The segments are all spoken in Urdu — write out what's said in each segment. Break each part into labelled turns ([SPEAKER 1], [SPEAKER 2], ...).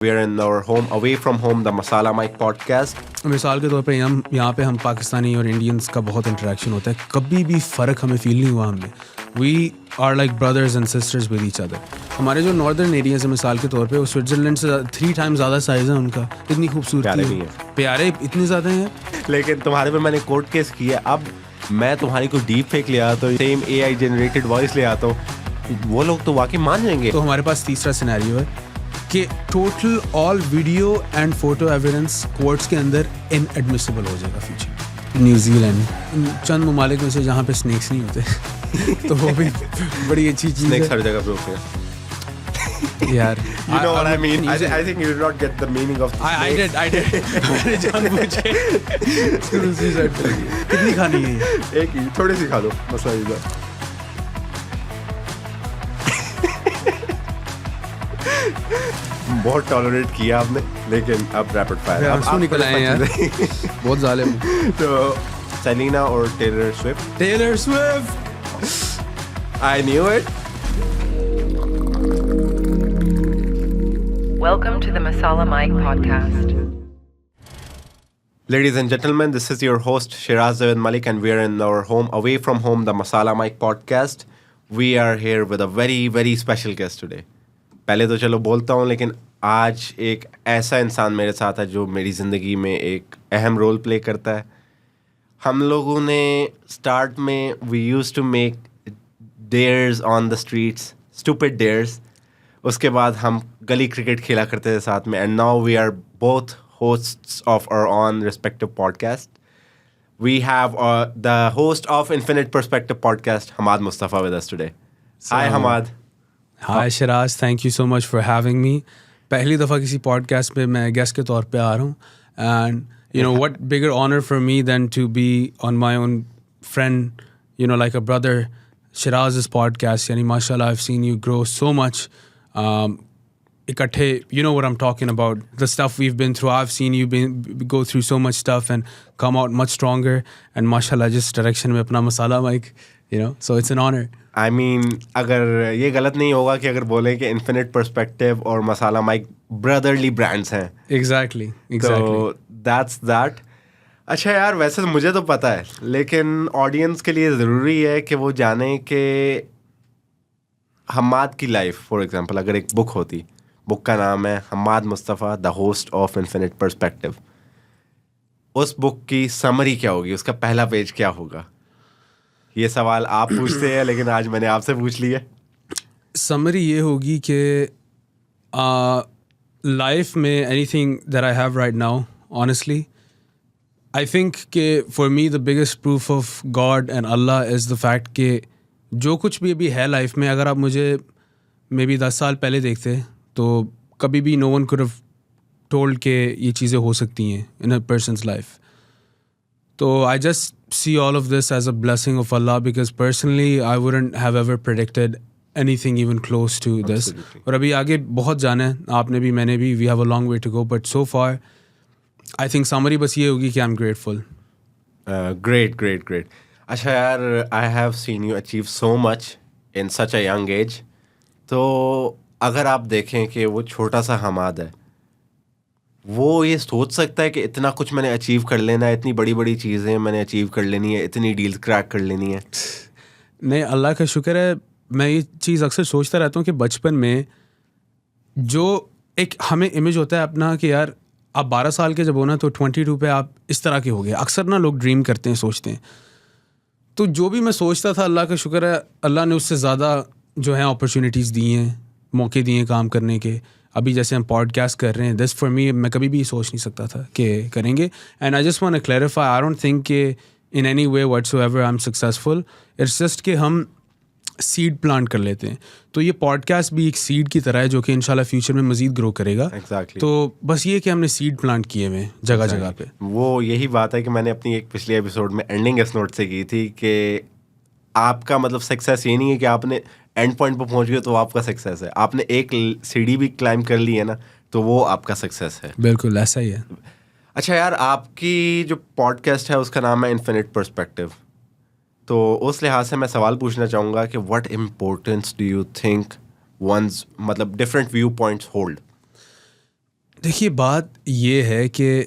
[SPEAKER 1] We are in our home, away from home, the Masala Mike podcast.
[SPEAKER 2] مثال کے طور پہ یہاں پہ ہم پاکستانی اور انڈینس کا بہت انٹریکشن ہوتا ہے. کبھی بھی فرق ہمیں فیل نہیں ہوا ہم میں. We are like brothers and sisters with each other. ہمارے جو ناردرن ایریاز ہیں مثال کے طور پہ وہ سوئٹزرلینڈ سے 3 times زیادہ سائز ہے ان کا. اتنی خوبصورتی ہے, پیارے اتنے زیادہ ہیں.
[SPEAKER 1] لیکن تمہارے پہ میں نے کورٹ کیس کیا. اب میں تمہاری کوئی ڈیپ فیک لے آتا ہوں, سیم اے آئی جنریٹڈ وائس لے آتا ہوں, وہ لوگ تو واقعی مان جائیں گے.
[SPEAKER 2] تو ہمارے پاس تیسرا سینیریو ہے کہ total all video and photo evidence courts کے اندر ان ایڈمیسیبل ہو جائے گا فیوچر. نیوزی لینڈ چند ممالک میں سے جہاں پہ اسنیکس نہیں ہوتے تو وہ بھی بڑی اچھی چیز ہے.
[SPEAKER 1] ہر جگہ پہ ہوتے ہیں
[SPEAKER 2] یار.
[SPEAKER 1] You know what I mean? I think you did not get the meaning of
[SPEAKER 2] I did. میں نے جان بوجھے کتنی کھانی ہے یہ؟
[SPEAKER 1] ایک ہی تھوڑی سی کھا دو, مسئلہ یہ تھا. بہت ٹالریٹ کیا آپ نے, لیکن اب ریپڈ فائر
[SPEAKER 2] آپ نکل آئے ہیں یار, بہت ظالم.
[SPEAKER 1] تو سیلینا اور Taylor Swift. I knew it.
[SPEAKER 3] Welcome to the Masala Mike podcast.
[SPEAKER 1] Ladies and gentlemen, this is your host Shiraz Zaid Malik and we are in our home, away from home, the Masala Mike podcast. We are here with a very, very special guest today. پہلے تو چلو بولتا ہوں, لیکن آج ایک ایسا انسان میرے ساتھ ہے جو میری زندگی میں ایک اہم رول پلے کرتا ہے. ہم لوگوں نے اسٹارٹ میں we use to make dares on the streets, stupid dares. اس کے بعد ہم گلی کرکٹ کھیلا کرتے تھے ساتھ میں. And now we are both hosts of our own respective podcast. We have the host of infinite perspective podcast, Hammad Mustafa with us today. Hi Hammad.
[SPEAKER 2] Hi Shiraz, thank you so much for having me. پہلی دفعہ کسی پوڈ کاسٹ پہ میں گیسٹ کے طور پہ آ رہا ہوں. And you know what bigger honour for me then to be on my own friend, you know like a brother, Shiraz's podcast. یعنی ماشاء اللہ I've seen you grow so much. اکٹھے, you know what I'm talking about, the stuff we've been through. I've seen you go through so much stuff and come out much stronger. And mashallah جس ڈائریکشن میں اپنا مسالہ mic, you know, so it's an honor.
[SPEAKER 1] I mean, اگر یہ غلط نہیں ہوگا کہ اگر بولیں کہ انفینٹ پرسپیکٹیو اور مسالہ مائک برادرلی برانڈس ہیں.
[SPEAKER 2] Exactly.
[SPEAKER 1] So that's that. اچھا یار, ویسے مجھے تو پتہ ہے, لیکن آڈینس کے لیے ضروری ہے کہ وہ جانیں کہ حماد کی لائف, فار ایگزامپل اگر ایک بک ہوتی, بک کا نام ہے Hammad Mustafa the host of infinite perspective, اس بک کی سمری کیا ہوگی, اس کا پہلا پیج کیا ہوگا؟ یہ سوال آپ پوچھتے ہیں, لیکن آج میں نے آپ سے پوچھ لیا.
[SPEAKER 2] سمری یہ ہوگی کہ لائف میں any thing that I have right now, honestly I think کہ for me the biggest proof of God and Allah is the fact کہ جو کچھ بھی ابھی ہے لائف میں, اگر آپ مجھے مے بی 10 سال پہلے دیکھتے تو کبھی بھی no one could have told کہ یہ چیزیں ہو سکتی ہیں in a person's life. تو I just see all of this as a blessing of Allah because personally I wouldn't have ever predicted anything even close to this. اور ابھی آگے بہت جانا ہے, آپ نے بھی میں نے بھی, we have a long way to go, but so far I think summary بس یہ ہوگی کہ I'm grateful.
[SPEAKER 1] Great. اچھا یار, I have seen you achieve so much in such a young age. تو اگر آپ دیکھیں کہ وہ چھوٹا سا حماد ہے, وہ یہ سوچ سکتا ہے کہ اتنا کچھ میں نے اچیو کر لینا ہے, اتنی بڑی بڑی چیزیں میں نے اچیو کر لینی ہے, اتنی ڈیلز کریک کر لینی ہے؟
[SPEAKER 2] نہیں, اللہ کا شکر ہے. میں یہ چیز اکثر سوچتا رہتا ہوں کہ بچپن میں جو ایک ہمیں امیج ہوتا ہے اپنا کہ یار آپ 12 سال کے جب ہونا تو 22 پہ آپ اس طرح کے ہو گئے. اکثر نا لوگ ڈریم کرتے ہیں, سوچتے ہیں. تو جو بھی میں سوچتا تھا, اللہ کا شکر ہے اللہ نے اس سے زیادہ جو ہے اپرچونیٹیز دی ہیں, موقع دیے ہیں کام کرنے کے. ابھی جیسے ہم پوڈ کاسٹ کر رہے ہیں, دس فار می, میں کبھی بھی سوچ نہیں سکتا تھا کہ کریں گے. And I just want to clarify, I don't think کہ in any way whatsoever I am successful. It's just کہ ہم سیڈ پلانٹ کر لیتے ہیں. تو یہ پوڈ کاسٹ بھی ایک سیڈ کی طرح ہے جو کہ انشاءاللہ فیوچر میں مزید گرو کرے گا. تو بس یہ کہ ہم نے سیڈ پلانٹ کیے ہوئے جگہ جگہ پہ.
[SPEAKER 1] وہ یہی بات ہے کہ میں نے اپنی ایک پچھلے ایپیسوڈ میں اینڈنگ اس نوٹ سے کی تھی کہ آپ کا مطلب سکسیس یہ نہیں ہے کہ آپ نے اینڈ پوائنٹ پہ پہنچ گئے تو آپ کا سکسیس ہے. آپ نے ایک سیڑھی بھی کلائم کر لی ہے نا, تو وہ آپ کا سکسیس ہے.
[SPEAKER 2] بالکل ایسا ہی ہے.
[SPEAKER 1] اچھا یار, آپ کی جو پوڈ کاسٹ ہے اس کا نام ہے انفینٹ پرسپیکٹیو. تو اس لحاظ سے میں سوال پوچھنا چاہوں گا کہ what importance do you think ones مطلب ڈفرینٹ ویو پوائنٹس ہولڈ؟
[SPEAKER 2] دیکھیے بات یہ ہے کہ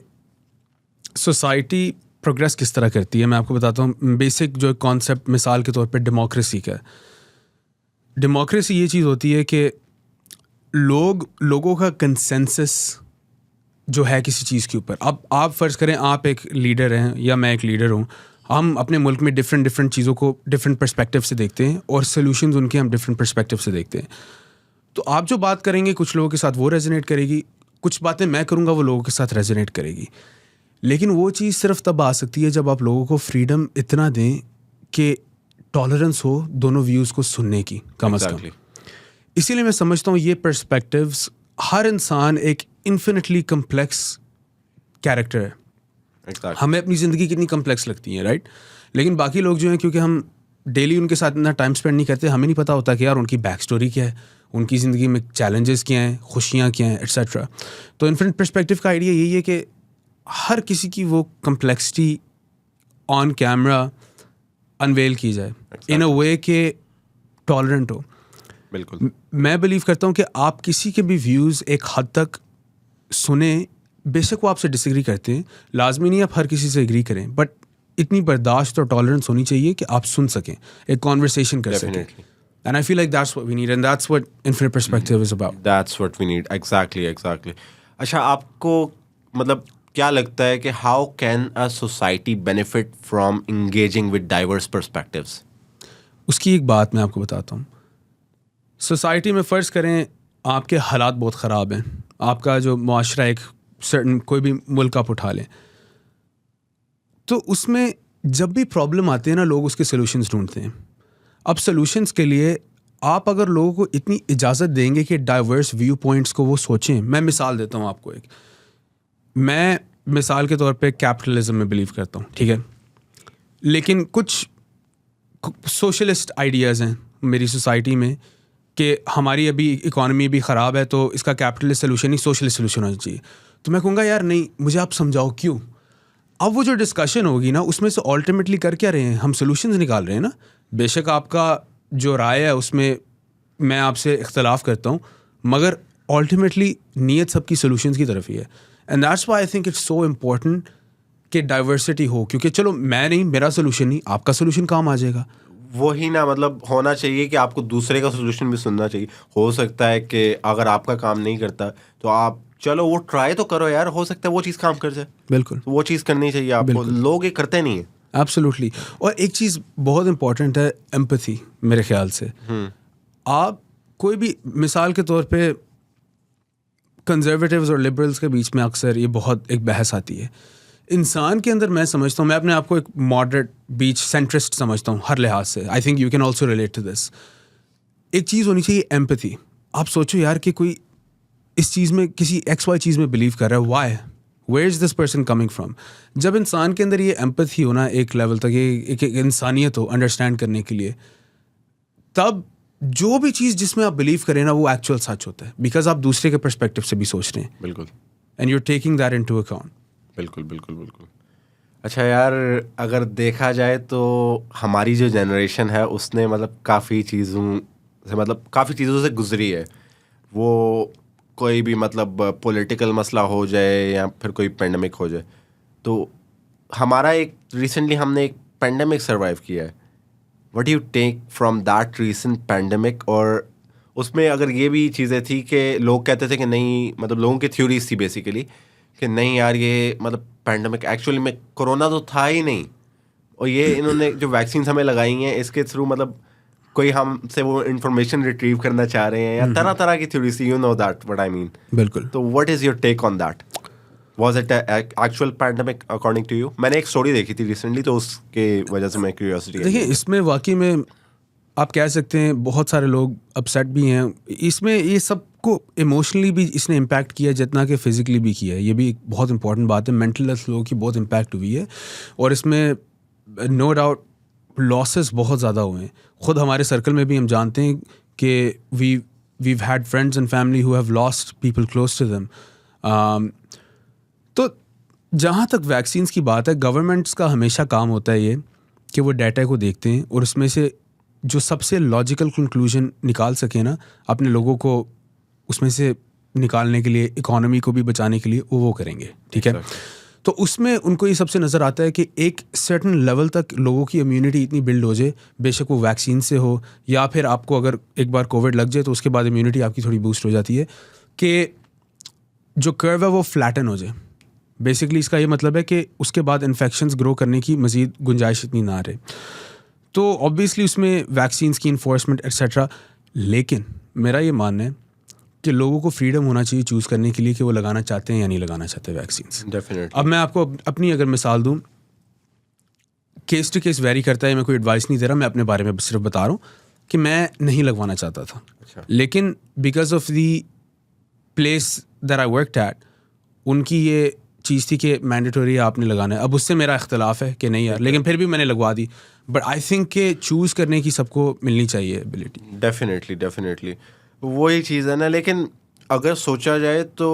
[SPEAKER 2] سوسائٹی پروگریس کس طرح کرتی ہے. میں آپ کو بتاتا ہوں بیسک جو کانسیپٹ مثال کے طور پہ ڈیموکریسی کا. ڈیموکریسی یہ چیز ہوتی ہے کہ لوگوں کا کنسنسس جو ہے کسی چیز کے اوپر. اب آپ فرض کریں آپ ایک لیڈر ہیں یا میں ایک لیڈر ہوں, ہم اپنے ملک میں ڈفرینٹ چیزوں کو ڈفرینٹ پرسپیکٹیو سے دیکھتے ہیں اور سولوشنز ان کے ہم ڈفرینٹ پرسپیکٹیو سے دیکھتے ہیں. تو آپ جو بات کریں گے کچھ لوگوں کے ساتھ وہ ریزونیٹ کرے گی, کچھ باتیں میں کروں گا وہ لوگوں کے ساتھ ریزونیٹ کرے گی. لیکن وہ چیز صرف تب آ سکتی ہے جب آپ لوگوں کو فریڈم اتنا دیں کہ ٹالرنس ہو دونوں ویوز کو سننے کی کم از کم. اسی لیے میں سمجھتا ہوں یہ پرسپیکٹیوز, ہر انسان ایک انفینٹلی کمپلیکس کیریکٹر ہے. ہمیں اپنی زندگی کتنی کمپلیکس لگتی ہیں رائٹ, لیکن باقی لوگ جو ہیں کیونکہ ہم ڈیلی ان کے ساتھ اتنا ٹائم اسپینڈ نہیں کرتے, ہمیں نہیں پتہ ہوتا کہ یار ان کی بیک اسٹوری کیا ہے, ان کی زندگی میں چیلنجز کیا ہیں, خوشیاں کیا ہیں ایٹسیٹرا. تو انفینٹ پرسپیکٹیو کا آئیڈیا یہی ہے کہ ہر کسی کی وہ کمپلیکسٹی آن کیمرا انویل کی جائے ان اے وے کہ ٹالرنٹ ہو.
[SPEAKER 1] بالکل
[SPEAKER 2] میں بلیو کرتا ہوں کہ آپ کسی کے بھی ویوز ایک حد تک سنیں, بے شک وہ آپ سے ڈس ایگری کرتے ہیں, لازمی نہیں آپ ہر کسی سے ایگری کریں, بٹ اتنی برداشت اور ٹالرنس ہونی چاہیے کہ آپ سن سکیں, ایک کانورسیشن کر سکیں. And I feel like that's what we need, and that's what infinite perspective is about.
[SPEAKER 1] That's what we need. Exactly. اچھا, آپ کو مطلب کیا لگتا ہے کہ how can a society benefit from engaging with diverse perspectives?
[SPEAKER 2] اس کی ایک بات میں آپ کو بتاتا ہوں. سوسائٹی میں فرض کریں آپ کے حالات بہت خراب ہیں, آپ کا جو معاشرہ ایک سرٹن کوئی بھی ملک آپ اٹھا لیں, تو اس میں جب بھی پرابلم آتے ہیں نا لوگ اس کے سلوشنز ڈھونڈتے ہیں. اب سلوشنز کے لیے آپ اگر لوگوں کو اتنی اجازت دیں گے کہ ڈائیورس ویو پوائنٹس کو وہ سوچیں. میں مثال دیتا ہوں آپ کو ایک, میں مثال کے طور پہ کیپٹلزم میں بلیو کرتا ہوں, ٹھیک ہے, لیکن کچھ سوشلسٹ آئیڈیاز ہیں میری سوسائٹی میں کہ ہماری ابھی اکانومی بھی خراب ہے تو اس کا کیپٹلسٹ سلوشن نہیں سوشلسٹ سلوشن ہونا چاہیے. تو میں کہوں گا یار نہیں, مجھے آپ سمجھاؤ کیوں. اب وہ جو ڈسکشن ہوگی نا اس میں سے الٹیمیٹلی کر کیا رہے ہیں, ہم سلوشنز نکال رہے ہیں نا. بے شک آپ کا جو رائے ہے اس میں میں آپ سے اختلاف کرتا ہوں, مگر الٹیمیٹلی نیت سب کی سلوشنز کی طرف ہی ہے. And that's why I think it's so important کہ ڈائیورسٹی ہو, کیونکہ چلو میں نہیں, میرا سلوشن نہیں, آپ کا سلوشن کام آ جائے گا.
[SPEAKER 1] وہی نا, مطلب ہونا چاہیے کہ آپ کو دوسرے کا سولوشن بھی سننا چاہیے. ہو سکتا ہے کہ اگر آپ کا کام نہیں کرتا تو آپ چلو وہ ٹرائی تو کرو یار, ہو سکتا ہے وہ چیز کام کر جائے.
[SPEAKER 2] بالکل
[SPEAKER 1] وہ چیز کرنی چاہیے آپ کو, لوگ یہ کرتے نہیں ہیں.
[SPEAKER 2] ایبسلیوٹلی. اور ایک چیز بہت امپورٹنٹ ہے, ایمپتھی. میرے خیال سے آپ کوئی بھی مثال کے طور پہ کنزرویٹیوز اور لبرلس کے بیچ میں اکثر یہ بہت ایک بحث آتی ہے. انسان کے اندر میں سمجھتا ہوں, میں اپنے آپ کو ایک ماڈریٹ بیچ سینٹرسٹ سمجھتا ہوں ہر لحاظ سے. I think you can also relate to this. ایک چیز ہونی چاہیے ایمپتھی. آپ سوچو یار کہ کوئی اس چیز میں کسی ایکس وائی چیز میں بلیو کر رہا ہے, why, where is this person coming from. جب انسان کے اندر یہ ایمپتھی ہونا ایک لیول تک, یہ ایک انسانیت ہو انڈرسٹینڈ کرنے کے لیے, تب جو بھی چیز جس میں آپ بلیو کریں نا وہ ایکچوئل سچ ہوتا ہے, بیکاز آپ دوسرے کے پرسپیکٹیو سے بھی سوچ رہے ہیں.
[SPEAKER 1] بالکل.
[SPEAKER 2] And you are taking that into account.
[SPEAKER 1] بالکل. اچھا یار, اگر دیکھا جائے تو ہماری جو جنریشن ہے اس نے مطلب کافی چیزوں سے گزری ہے. وہ کوئی بھی مطلب پولیٹیکل مسئلہ ہو جائے یا پھر کوئی پینڈیمک ہو جائے, تو ہمارا ایک ریسنٹلی ہم نے ایک پینڈیمک سروائیو کیا ہے. What you take from that recent pandemic? اور اس میں اگر یہ بھی چیزیں تھی کہ لوگ کہتے تھے کہ نہیں, مطلب لوگوں کی تھیوریز تھی بیسیکلی کہ نہیں یار یہ مطلب پینڈیمک ایکچولی میں کرونا تو تھا ہی نہیں, اور یہ انہوں نے جو ویکسینس ہمیں لگائی ہیں اس کے تھرو مطلب کوئی ہم سے وہ انفارمیشن ریٹریو کرنا چاہ رہے ہیں, یا طرح طرح کی تھیوریز تھی. You know that what I mean.
[SPEAKER 2] بالکل.
[SPEAKER 1] تو what is your take on that? Was it actual pandemic according to you? میں نے ایک اسٹوری دیکھی تھی ریسنٹلی, تو اس کی وجہ سے میں کیوریوسٹی.
[SPEAKER 2] دیکھیں اس میں واقعی میں آپ کہہ سکتے ہیں بہت سارے لوگ اپسیٹ بھی ہیں. اس میں یہ سب کو ایموشنلی بھی اس نے امپیکٹ کیا جتنا کہ فزیکلی بھی کیا ہے. یہ بھی ایک بہت امپورٹنٹ بات ہے. مینٹل ہیلتھ لوگوں کی بہت امپیکٹ ہوئی ہے, اور اس میں نو ڈاؤٹ لاسز بہت زیادہ ہوئے ہیں. خود ہمارے سرکل میں بھی ہم جانتے ہیں کہ we've had friends and family who have lost people close to them. تو جہاں تک ویکسینس کی بات ہے, گورنمنٹس کا ہمیشہ کام ہوتا ہے یہ کہ وہ ڈیٹا کو دیکھتے ہیں اور اس میں سے جو سب سے لاجیکل کنکلوژن نکال سکیں نا, اپنے لوگوں کو اس میں سے نکالنے کے لیے, اکانومی کو بھی بچانے کے لیے وہ کریں گے, ٹھیک ہے. تو اس میں ان کو یہ سب سے نظر آتا ہے کہ ایک سرٹن لیول تک لوگوں کی امیونٹی اتنی بلڈ ہو جائے, بے شک وہ ویکسین سے ہو یا پھر آپ کو اگر ایک بار کووڈ لگ جائے تو اس کے بعد امیونٹی آپ کی تھوڑی بوسٹ ہو جاتی ہے, کہ جو کرو ہے وہ فلیٹن ہو جائے. بیسکلی اس کا یہ مطلب ہے کہ اس کے بعد انفیکشنز گرو کرنے کی مزید گنجائش اتنی نہ رہے. تو آبویسلی اس میں ویکسینس کی انفورسمنٹ ایٹسیٹرا, لیکن میرا یہ ماننا ہے کہ لوگوں کو فریڈم ہونا چاہیے چوز کرنے کے لیے کہ وہ لگانا چاہتے ہیں یا نہیں لگانا چاہتے ویکسینس. اب میں آپ کو اپنی اگر مثال دوں, کیس ٹو کیس ویری کرتا ہے, میں کوئی ایڈوائس نہیں دے رہا, میں اپنے بارے میں صرف بتا رہا ہوں کہ میں نہیں لگوانا چاہتا تھا, لیکن because of the place that I worked at, ان کی یہ چیز تھی کہ مینڈیٹوری آپ نے لگانا ہے. اب اس سے میرا اختلاف ہے کہ نہیں یار, لیکن پھر بھی میں نے لگوا دی. بٹ آئی تھنک کہ چوز کرنے کی سب کو ملنی چاہیے ایبلٹی.
[SPEAKER 1] ڈیفینیٹلی وہی چیز ہے نا. لیکن اگر سوچا جائے تو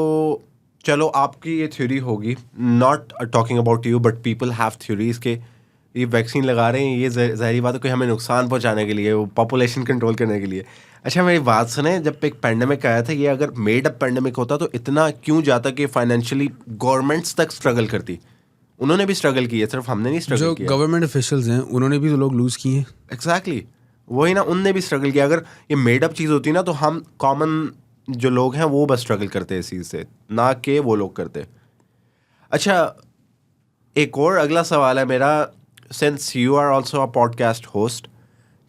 [SPEAKER 1] چلو آپ کی یہ تھیوری ہوگی, not talking about you but people have theories کہ یہ ویکسین لگا رہے ہیں, یہ ظاہری بات ہے کہ ہمیں نقصان پہنچانے کے لیے, وہ پاپولیشن کنٹرول کرنے کے لیے. اچھا میری بات سنیں, جب ایک پینڈیمک آیا تھا, یہ اگر میڈ اپ پینڈیمک ہوتا تو اتنا کیوں جاتا کہ فائنینشلی گورنمنٹس تک اسٹرگل کرتی. انہوں نے بھی اسٹرگل کی ہے, صرف ہم نے نہیں اسٹرگل کیا.
[SPEAKER 2] جو گورنمنٹ آفیشلز ہیں انہوں نے بھی تو لوگ لوز کیے ہیں.
[SPEAKER 1] ایگزیکٹلی وہی نا, ان نے بھی اسٹرگل کیا. اگر یہ میڈ اپ چیز ہوتی نا تو ہم کامن جو لوگ ہیں وہ بس اسٹرگل کرتے اس چیز سے, نہ کہ وہ لوگ کرتے. اچھا ایک اور اگلا سوال ہے میرا, since you are also a podcast host,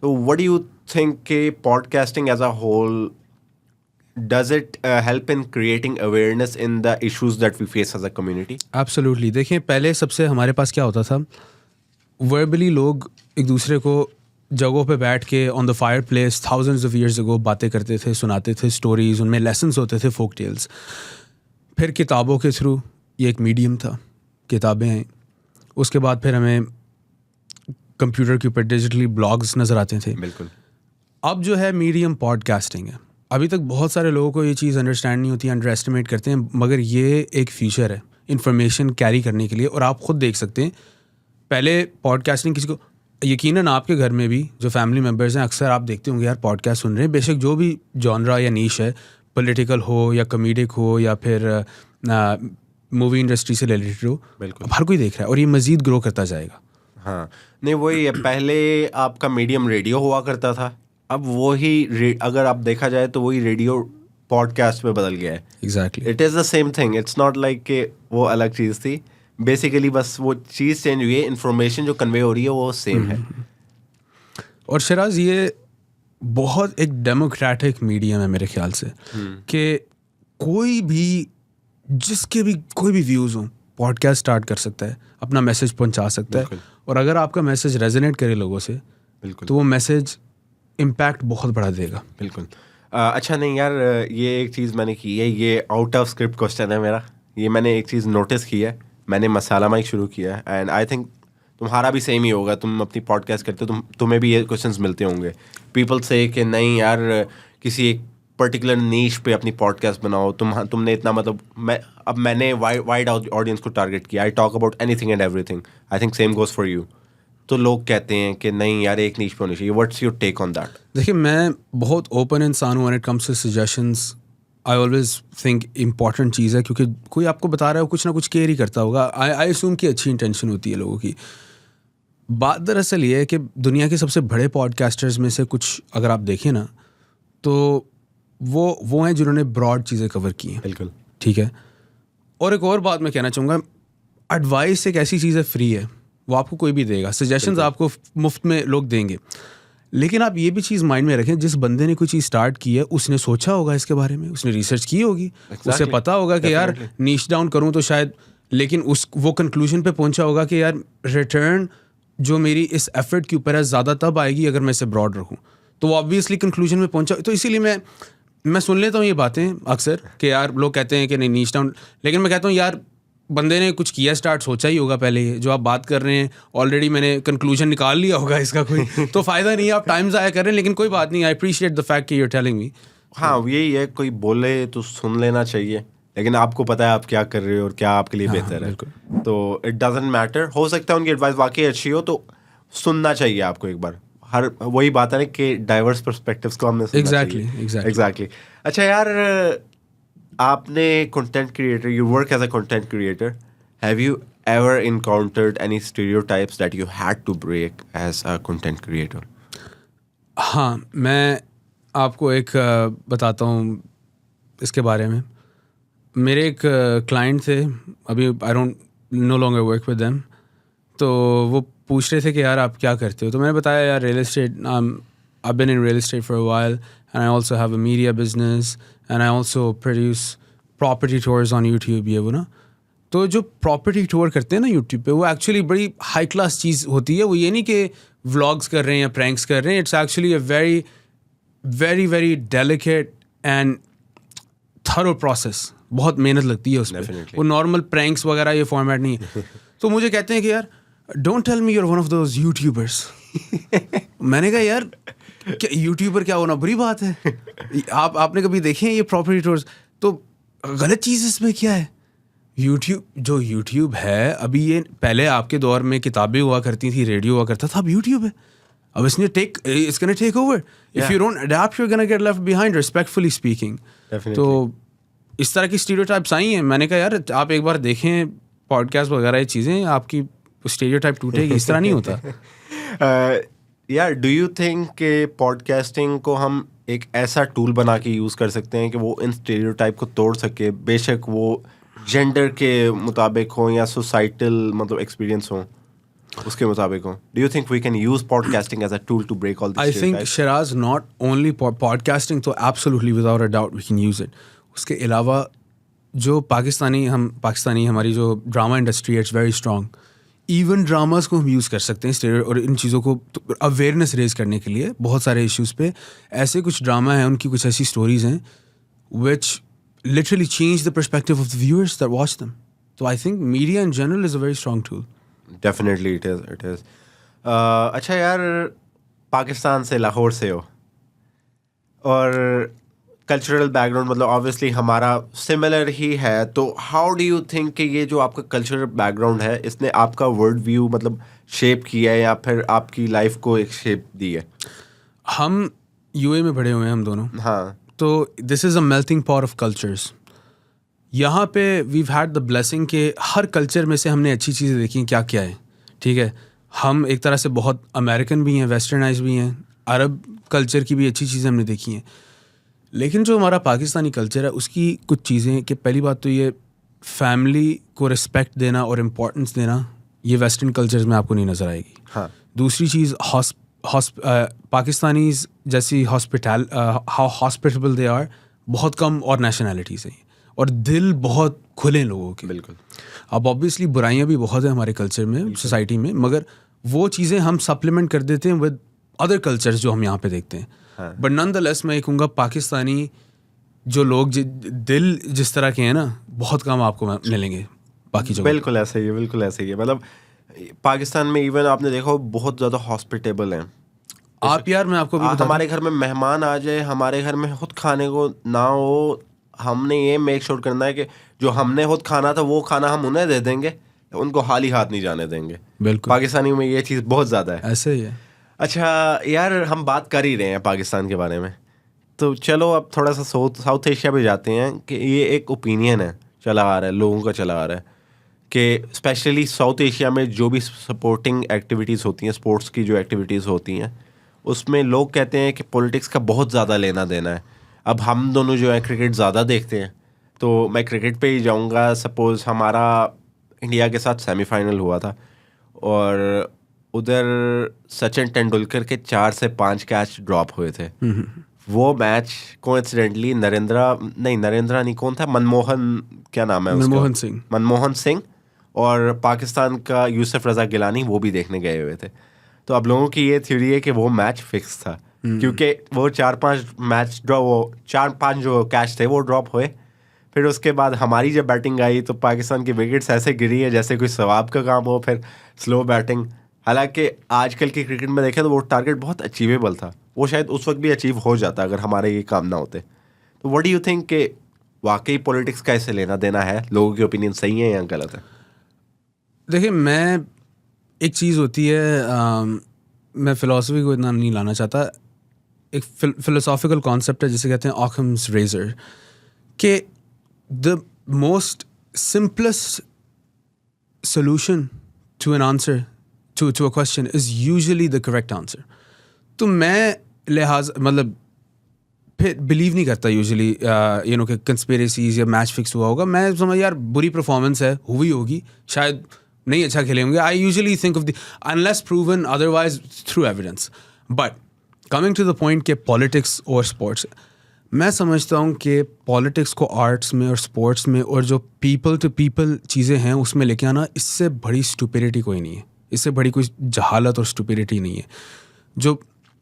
[SPEAKER 1] تو وٹ ڈو یو تھنک کہ podcasting as a whole does it help in creating awareness in the issues that we face as a community?
[SPEAKER 2] Absolutely. دیکھیں پہلے سب سے ہمارے پاس کیا ہوتا تھا, وربلی لوگ ایک دوسرے کو جگہوں پہ بیٹھ کے on the fireplace thousands of years ago باتیں کرتے تھے, سناتے تھے اسٹوریز, ان میں لیسنس ہوتے تھے, فوک ٹیلس. پھر کتابوں کے تھرو, یہ ایک میڈیم تھا, کتابیں آئیں. اس کے بعد پھر ہمیں کمپیوٹر کے اوپر ڈیجیٹلی بلاگز نظر آتے تھے.
[SPEAKER 1] بالکل.
[SPEAKER 2] اب جو ہے میڈیم پوڈ کاسٹنگ ہے. ابھی تک بہت سارے لوگوں کو یہ چیز انڈرسٹینڈ نہیں ہوتی, انڈر ایسٹیمیٹ کرتے ہیں, مگر یہ ایک فیچر ہے انفارمیشن کیری کرنے کے لیے. اور آپ خود دیکھ سکتے ہیں, پہلے پوڈ کاسٹنگ کسی کو, یقیناً آپ کے گھر میں بھی جو فیملی ممبرز ہیں اکثر آپ دیکھتے ہوں گے یار پوڈ کاسٹ سن رہے ہیں, بے شک جو بھی جانرا یا نیش ہے, پولیٹیکل ہو یا کمیڈک ہو یا پھر مووی انڈسٹری سے ریلیٹڈ ہو,
[SPEAKER 1] بالکل
[SPEAKER 2] ہر کوئی دیکھ رہا ہے اور یہ مزید گرو کرتا جائے گا.
[SPEAKER 1] ہاں نہیں وہی ہے, پہلے آپ کا میڈیم ریڈیو ہوا کرتا تھا, اب وہی اگر آپ دیکھا جائے تو وہی ریڈیو پوڈ کاسٹ میں بدل گیا ہے.
[SPEAKER 2] Exactly
[SPEAKER 1] it is the same thing, it's not like کہ وہ الگ چیز تھی, بیسیکلی بس وہ چیز چینج ہوئی ہے, انفارمیشن جو کنوے ہو رہی ہے وہ سیم ہے.
[SPEAKER 2] اور شراز یہ بہت ایک ڈیموکریٹک میڈیم ہے میرے خیال سے, کہ کوئی بھی جس کے بھی کوئی بھی ویوز ہوں پوڈ کاسٹ اسٹارٹ کر سکتا ہے, اپنا میسج پہنچا سکتا ہے, اور اگر آپ کا میسج ریزونیٹ کرے لوگوں سے
[SPEAKER 1] بالکل
[SPEAKER 2] تو وہ میسج امپیکٹ بہت بڑا دے گا.
[SPEAKER 1] بالکل. اچھا نہیں یار, یہ ایک چیز میں نے کی ہے, یہ آؤٹ آف اسکرپٹ کوشچن ہے میرا, یہ میں نے ایک چیز نوٹس کی ہے, میں نے مسالہ مائک شروع کیا ہے, اینڈ آئی تھنک تمہارا بھی سیم ہی ہوگا, تم اپنی پوڈ کاسٹ کرتے ہو, تمہیں بھی یہ کوشچنس ملتے ہوں گے. پیپل سے کہ نہیں یار کسی ایک پرٹیکولر نیش پہ اپنی پوڈ کاسٹ بناؤ, تم نے اتنا مطلب میں نے وائڈ آڈینس کو ٹارگیٹ کیا, I talk about any thing and every thing, I think same goes for you. تو لوگ کہتے ہیں کہ نہیں یار ایک نیش پہ ہونی چاہیے. What's your take on that?
[SPEAKER 2] دیکھیے میں بہت اوپن انسان ہوں, when it comes to suggestions I always think important چیز ہے, کیونکہ کوئی آپ کو بتا رہا ہے کچھ نہ کچھ کیئر ہی کرتا ہوگا. آئی اسیوم کہ اچھی انٹینشن ہوتی ہے لوگوں کی. بات دراصل یہ ہے کہ دنیا کے سب سے بڑے پوڈ کاسٹرز میں سے کچھ اگر آپ دیکھیں نا تو وہ ہیں جنہوں نے براڈ چیزیں کور کی ہیں.
[SPEAKER 1] بالکل
[SPEAKER 2] ٹھیک ہے. اور ایک اور بات میں کہنا چاہوں گا, ایڈوائس ایک ایسی چیز ہے فری ہے, وہ آپ کو کوئی بھی دے گا, سجیشنز آپ کو مفت میں لوگ دیں گے, لیکن آپ یہ بھی چیز مائنڈ میں رکھیں جس bندے نے کوئی چیز اسٹارٹ کی ہے اس نے سوچا ہوگا اس کے بارے میں, اس نے ریسرچ کی ہوگی, اسے پتا ہوگا کہ یار نیش ڈاؤن کروں تو شاید, لیکن وہ کنکلوژن پہ پہنچا ہوگا کہ یار ریٹرن جو میری اس ایفرٹ کے اوپر ہے زیادہ تب آئے گی اگر میں اسے براڈ رکھوں, تو وہ آبویسلی کنکلوژن میں پہنچا. تو اسی لیے میں سن لیتا ہوں یہ باتیں اکثر کہ یار لوگ کہتے ہیں کہ نہیں نیش ڈاؤن, لیکن میں کہتا ہوں یار بندے نے کچھ کیا اسٹارٹ, سوچا ہی ہوگا پہلے, جو آپ بات کر رہے ہیں آلریڈی میں نے کنکلوژن نکال لیا ہوگا اس کا, کوئی تو فائدہ نہیں ہے, آپ ٹائم ضائع کر رہے ہیں. لیکن کوئی بات نہیں, آئی اپریشیٹ دا فیکٹ کہ یو آر ٹیلنگ می.
[SPEAKER 1] ہاں یہی ہے, کوئی بولے تو سن لینا چاہیے, لیکن آپ کو پتا ہے آپ کیا کر رہے ہو اور کیا آپ کے لیے بہتر ہے, تو اٹ ڈزنٹ میٹر. ہو سکتا ہے ان کی ایڈوائس واقعی اچھی ہو تو سننا چاہیے آپ کو ایک بار. ہر وہی بات ہے نا کہ ڈائیورس پرسپیکٹیوز کو ہم نے
[SPEAKER 2] ایگزیکٹلی.
[SPEAKER 1] اچھا یار آپ نے content creator, you work as a content creator. Have you ever encountered any stereotypes that you had to break as a content creator?
[SPEAKER 2] ہاں میں آپ کو ایک بتاتا ہوں اس کے بارے میں. میرے ایک کلائنٹ تھے, ابھی آئی don't no longer work with them, تو وہ پوچھ رہے تھے کہ یار آپ کیا کرتے ہو. تو میں نے بتایا یار real estate, I've been in real estate for a while and I also have a media business and I also produce property tours on YouTube, یہ وہ نا. تو جو پراپرٹی ٹور کرتے ہیں نا یوٹیوب پہ, وہ ایکچولی بڑی ہائی کلاس چیز ہوتی ہے. وہ یہ نہیں کہ ولاگس کر رہے ہیں یا پرینکس کر رہے ہیں, it's actually a very very very delicate and thorough process. بہت محنت لگتی ہے اس پہ. وہ نارمل پرینکس وغیرہ یہ فارمیٹ نہیں ہے. تو مجھے کہتے ہیں کہ یار don't tell me you are one of those YouTubers. میں نے کہا یار یوٹیوبر کیا ہونا بری بات ہے, آپ نے کبھی دیکھے ہیں یہ پراپرٹی ٹورس؟ تو غلط چیز اس میں کیا ہے؟ یوٹیوب ہے ابھی, یہ پہلے آپ کے دور میں کتابیں ہوا کرتی تھی, ریڈیو ہوا کرتا تھا, اب یوٹیوب ہے. اب اس نے take over. If you don't adapt you are gonna get left behind, respectfully speaking. تو اس طرح کی اسٹیریوٹائپس آئی ہیں. میں نے کہا یار آپ ایک بار دیکھیں پوڈ کاسٹ وغیرہ یہ چیزیں, آپ کی اسٹیریوٹائپ ٹوٹے گی. اس طرح نہیں ہوتا.
[SPEAKER 1] یار ڈو یو تھنک کہ پوڈ کاسٹنگ کو ہم ایک ایسا ٹول بنا کے یوز کر سکتے ہیں کہ وہ ان اسٹیریوٹائپ کو توڑ سکے, بے شک وہ جینڈر کے مطابق ہوں یا سوسائٹل مطلب ایکسپیرینس ہوں اس کے مطابق ہوں. Do you think we can use podcasting as a tool to break all
[SPEAKER 2] I think Shiraz not only podcasting, تو absolutely without a doubt we can use it. اس کے علاوہ جو پاکستانی ہماری جو ڈرامہ انڈسٹری ہے it's very strong. Even dramas کو ہم یوز کر سکتے ہیں اور ان چیزوں کو اویئرنیس ریز کرنے کے لیے. بہت سارے ایشوز پہ ایسے کچھ ڈرامہ ہیں, ان کی کچھ ایسی اسٹوریز ہیں وچ literally change the perspective of the viewers that watch them. So I think media in general is a very strong tool.
[SPEAKER 1] Definitely it is. اچھا یار, پاکستان سے, لاہور سے ہو, اور کلچرل بیک گراؤنڈ مطلب آبویسلی ہمارا سملر ہی ہے, تو ہاؤ ڈو یو تھنک کہ یہ جو آپ کا کلچرل بیک گراؤنڈ ہے اس نے آپ کا ورلڈ ویو مطلب شیپ کیا ہے یا پھر آپ کی لائف کو ایک شیپ دی ہے؟
[SPEAKER 2] ہم یو اے میں بڑے ہوئے ہیں ہم دونوں.
[SPEAKER 1] ہاں.
[SPEAKER 2] تو دس از اے میلٹنگ پاٹ آف کلچرس. یہاں پہ ویو ہیڈ دا بلیسنگ کہ ہر کلچر میں سے ہم نے اچھی چیزیں دیکھی ہیں کیا کیا ہے. ٹھیک ہے, ہم ایک طرح سے بہت امیریکن بھی ہیں, ویسٹرنائز بھی ہیں, عرب کلچر کی بھی اچھی چیزیں ہم نے دیکھی ہیں. لیکن جو ہمارا پاکستانی کلچر ہے اس کی کچھ چیزیں کہ پہلی بات تو یہ فیملی کو رسپیکٹ دینا اور امپورٹنس دینا, یہ ویسٹرن کلچرز میں آپ کو نہیں نظر آئے گی.
[SPEAKER 1] ہاں.
[SPEAKER 2] دوسری چیز پاکستانیز جیسی ہاؤ ہاسپٹیبل دے آر, بہت کم اور نیشنلٹیز ہیں, اور دل بہت کھلے لوگوں کے.
[SPEAKER 1] بالکل.
[SPEAKER 2] اب آبویسلی برائیاں بھی بہت ہیں ہمارے کلچر میں, سوسائٹی میں, مگر وہ چیزیں ہم سپلیمنٹ کر دیتے ہیں ود ادر کلچرز جو ہم یہاں پہ دیکھتے ہیں. بٹ نن دا لیس میں یہ کہوں گا پاکستانی جو لوگ دل جس طرح کے ہیں نا, بہت کم آپ کو ملیں گے باقی جگہ.
[SPEAKER 1] بالکل ایسا ہی ہے, بالکل ایسا ہی ہے. مطلب پاکستان میں ایون آپ نے دیکھا بہت زیادہ ہاسپٹیبل ہیں
[SPEAKER 2] آپ. یار میں آپ کو
[SPEAKER 1] ہمارے گھر میں مہمان آ جائے, ہمارے گھر میں خود کھانے کو نہ ہو, ہم نے یہ میک شور کرنا ہے کہ جو ہم نے خود کھانا تھا وہ کھانا ہم انہیں دے دیں گے, ان کو خالی ہاتھ نہیں جانے دیں گے.
[SPEAKER 2] بالکل.
[SPEAKER 1] پاکستانیوں میں یہ چیز بہت زیادہ ہے.
[SPEAKER 2] ایسے ہی ہے.
[SPEAKER 1] اچھا یار, ہم بات کر ہی رہے ہیں پاکستان کے بارے میں, تو چلو اب تھوڑا سا ساؤتھ ایشیا پہ جاتے ہیں. کہ یہ ایک اوپینین ہے چلا آ رہا ہے, لوگوں کا چلا آ رہا ہے کہ اسپیشلی ساؤتھ ایشیا میں جو بھی سپورٹنگ ایکٹیویٹیز ہوتی ہیں, اسپورٹس کی جو ایکٹیویٹیز ہوتی ہیں, اس میں لوگ کہتے ہیں کہ پولیٹکس کا بہت زیادہ لینا دینا ہے. اب ہم دونوں جو ہیں کرکٹ زیادہ دیکھتے ہیں, تو میں کرکٹ پہ ہی جاؤں گا. سپوز ہمارا انڈیا کے ساتھ سیمی فائنل ہوا تھا, اور ادھر سچن ٹینڈولکر کے 4 سے 5 کیچ ڈراپ ہوئے تھے. وہ میچ کوئنسیڈنٹلی نریندرا نہیں, کون تھا, کیا نام ہے, منموہن سنگھ اور پاکستان کا یوسف رضا گیلانی, وہ بھی دیکھنے گئے ہوئے تھے. تو اب لوگوں کی یہ تھیوری ہے کہ وہ میچ فکس تھا, کیونکہ وہ 4-5 جو کیچ تھے وہ ڈراپ ہوئے. پھر اس کے بعد ہماری جب بیٹنگ آئی تو پاکستان کی وکٹس ایسے گری ہے جیسے کوئی ثواب کا کام ہو, پھر سلو بیٹنگ. حالانکہ آج کل کی کرکٹ میں دیکھیں تو وہ ٹارگیٹ بہت اچیویبل تھا, وہ شاید اس وقت بھی اچیو ہو جاتا اگر ہمارے یہ کام نہ ہوتے. تو واٹ ڈو یو تھنک کہ واقعی پولیٹکس کا ایسے لینا دینا ہے, لوگوں کی اوپینین صحیح ہے یا غلط ہے؟
[SPEAKER 2] دیکھیں, میں ایک چیز ہوتی ہے, میں فلاسفی کو اتنا نہیں لانا چاہتا, ایک فلسافیکل کانسیپٹ ہے جسے کہتے ہیں آکھمز ریزر, کہ the most simplest solution to an answer to a question is usually the correct answer. تو میں لحاظ مطلب پھر بلیو نہیں کرتا یوزلی کہ کنسپیریسیز یا میچ فکس ہوا ہوگا. میں سمجھ یار بری پرفارمنس ہے ہوئی ہوگی, شاید نہیں اچھا کھیلے ہوں گے. I usually think of the unless proven otherwise through evidence. But coming to the point کہ پالیٹکس اور اسپورٹس, میں سمجھتا ہوں کہ پالیٹکس کو آرٹس میں اور اسپورٹس میں اور جو پیپل ٹو پیپل چیزیں ہیں اس میں لے کے آنا, اس سے بڑی اسٹوپیڈیٹی کوئی نہیں ہے, اس سے بڑی کوئی جہالت اور اسٹوپیڈیٹی نہیں ہے. جو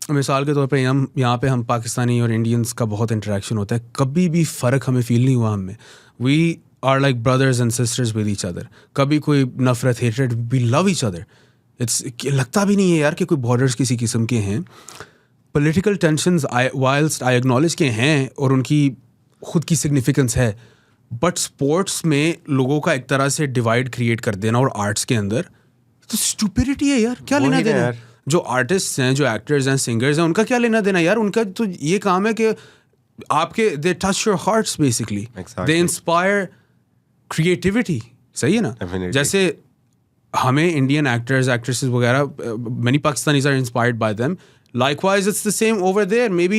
[SPEAKER 2] مثال کے طور پہ یہاں پہ ہم پاکستانی اور انڈینس کا بہت انٹریکشن ہوتا ہے, کبھی بھی فرق ہمیں فیل نہیں ہوا ہم میں. We are like brothers and sisters with each other. کبھی کوئی نفرت hatred, we love each other. It's لگتا بھی نہیں ہے یار کہ کوئی بارڈرز کسی قسم کے ہیں. پولیٹیکل ٹینشنز وائلسٹ آئی ایکنالج کے ہیں اور ان کی خود کی سگنیفیکنس ہے, بٹ اسپورٹس میں لوگوں کا ایک طرح سے ڈیوائڈ کریٹ کر دینا اور آرٹس کے اندر تو اسٹوپیڈیٹی ہے یار. کیا لینا دینا, جو آرٹسٹ ہیں, جو ایکٹرز ہیں, سنگرز ہیں, ان کا کیا لینا دینا یار. ان کا تو یہ کام ہے کہ آپ کے they touch your hearts basically, they inspire creativity. صحیح ہے نا. جیسے ہمیں انڈین ایکٹرز ایکٹریسز وغیرہ, many Pakistanis are inspired by them. Likewise, it's the same over there. Maybe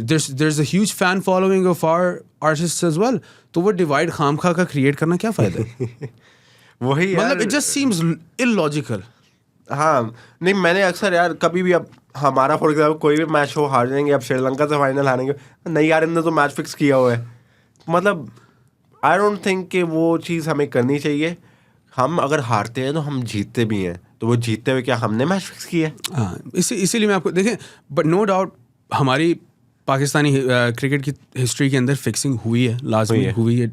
[SPEAKER 2] there's a huge fan following of our artists as well. تو وہ ڈیوائڈ خام خواہ کا کریٹ کرنا کیا فائدہ ہے.
[SPEAKER 1] وہی
[SPEAKER 2] مطلب it just seems illogical.
[SPEAKER 1] ہاں نہیں, میں نے اکثر یار کبھی بھی, اب ہمارا فار ایگزامپل کوئی بھی میچ ہو, ہار جائیں گے, اب شری لنکا سے فائنل ہاریں گے, نہیں یار ان نے تو میچ فکس کیا ہوا ہے. مطلب آئی ڈونٹ تھنک کہ وہ چیز ہمیں کرنی چاہیے. ہم اگر ہارتے ہیں تو ہم جیتتے بھی ہیں, تو وہ جیتتے ہوئے کیا ہم نے میچ فکس کیا ہے.
[SPEAKER 2] ہاں اسی لیے میں آپ کو دیکھیں, بٹ نو ڈاؤٹ ہماری پاکستانی کرکٹ کی ہسٹری کے اندر فکسنگ ہوئی ہے, لازمی ہوئی ہے,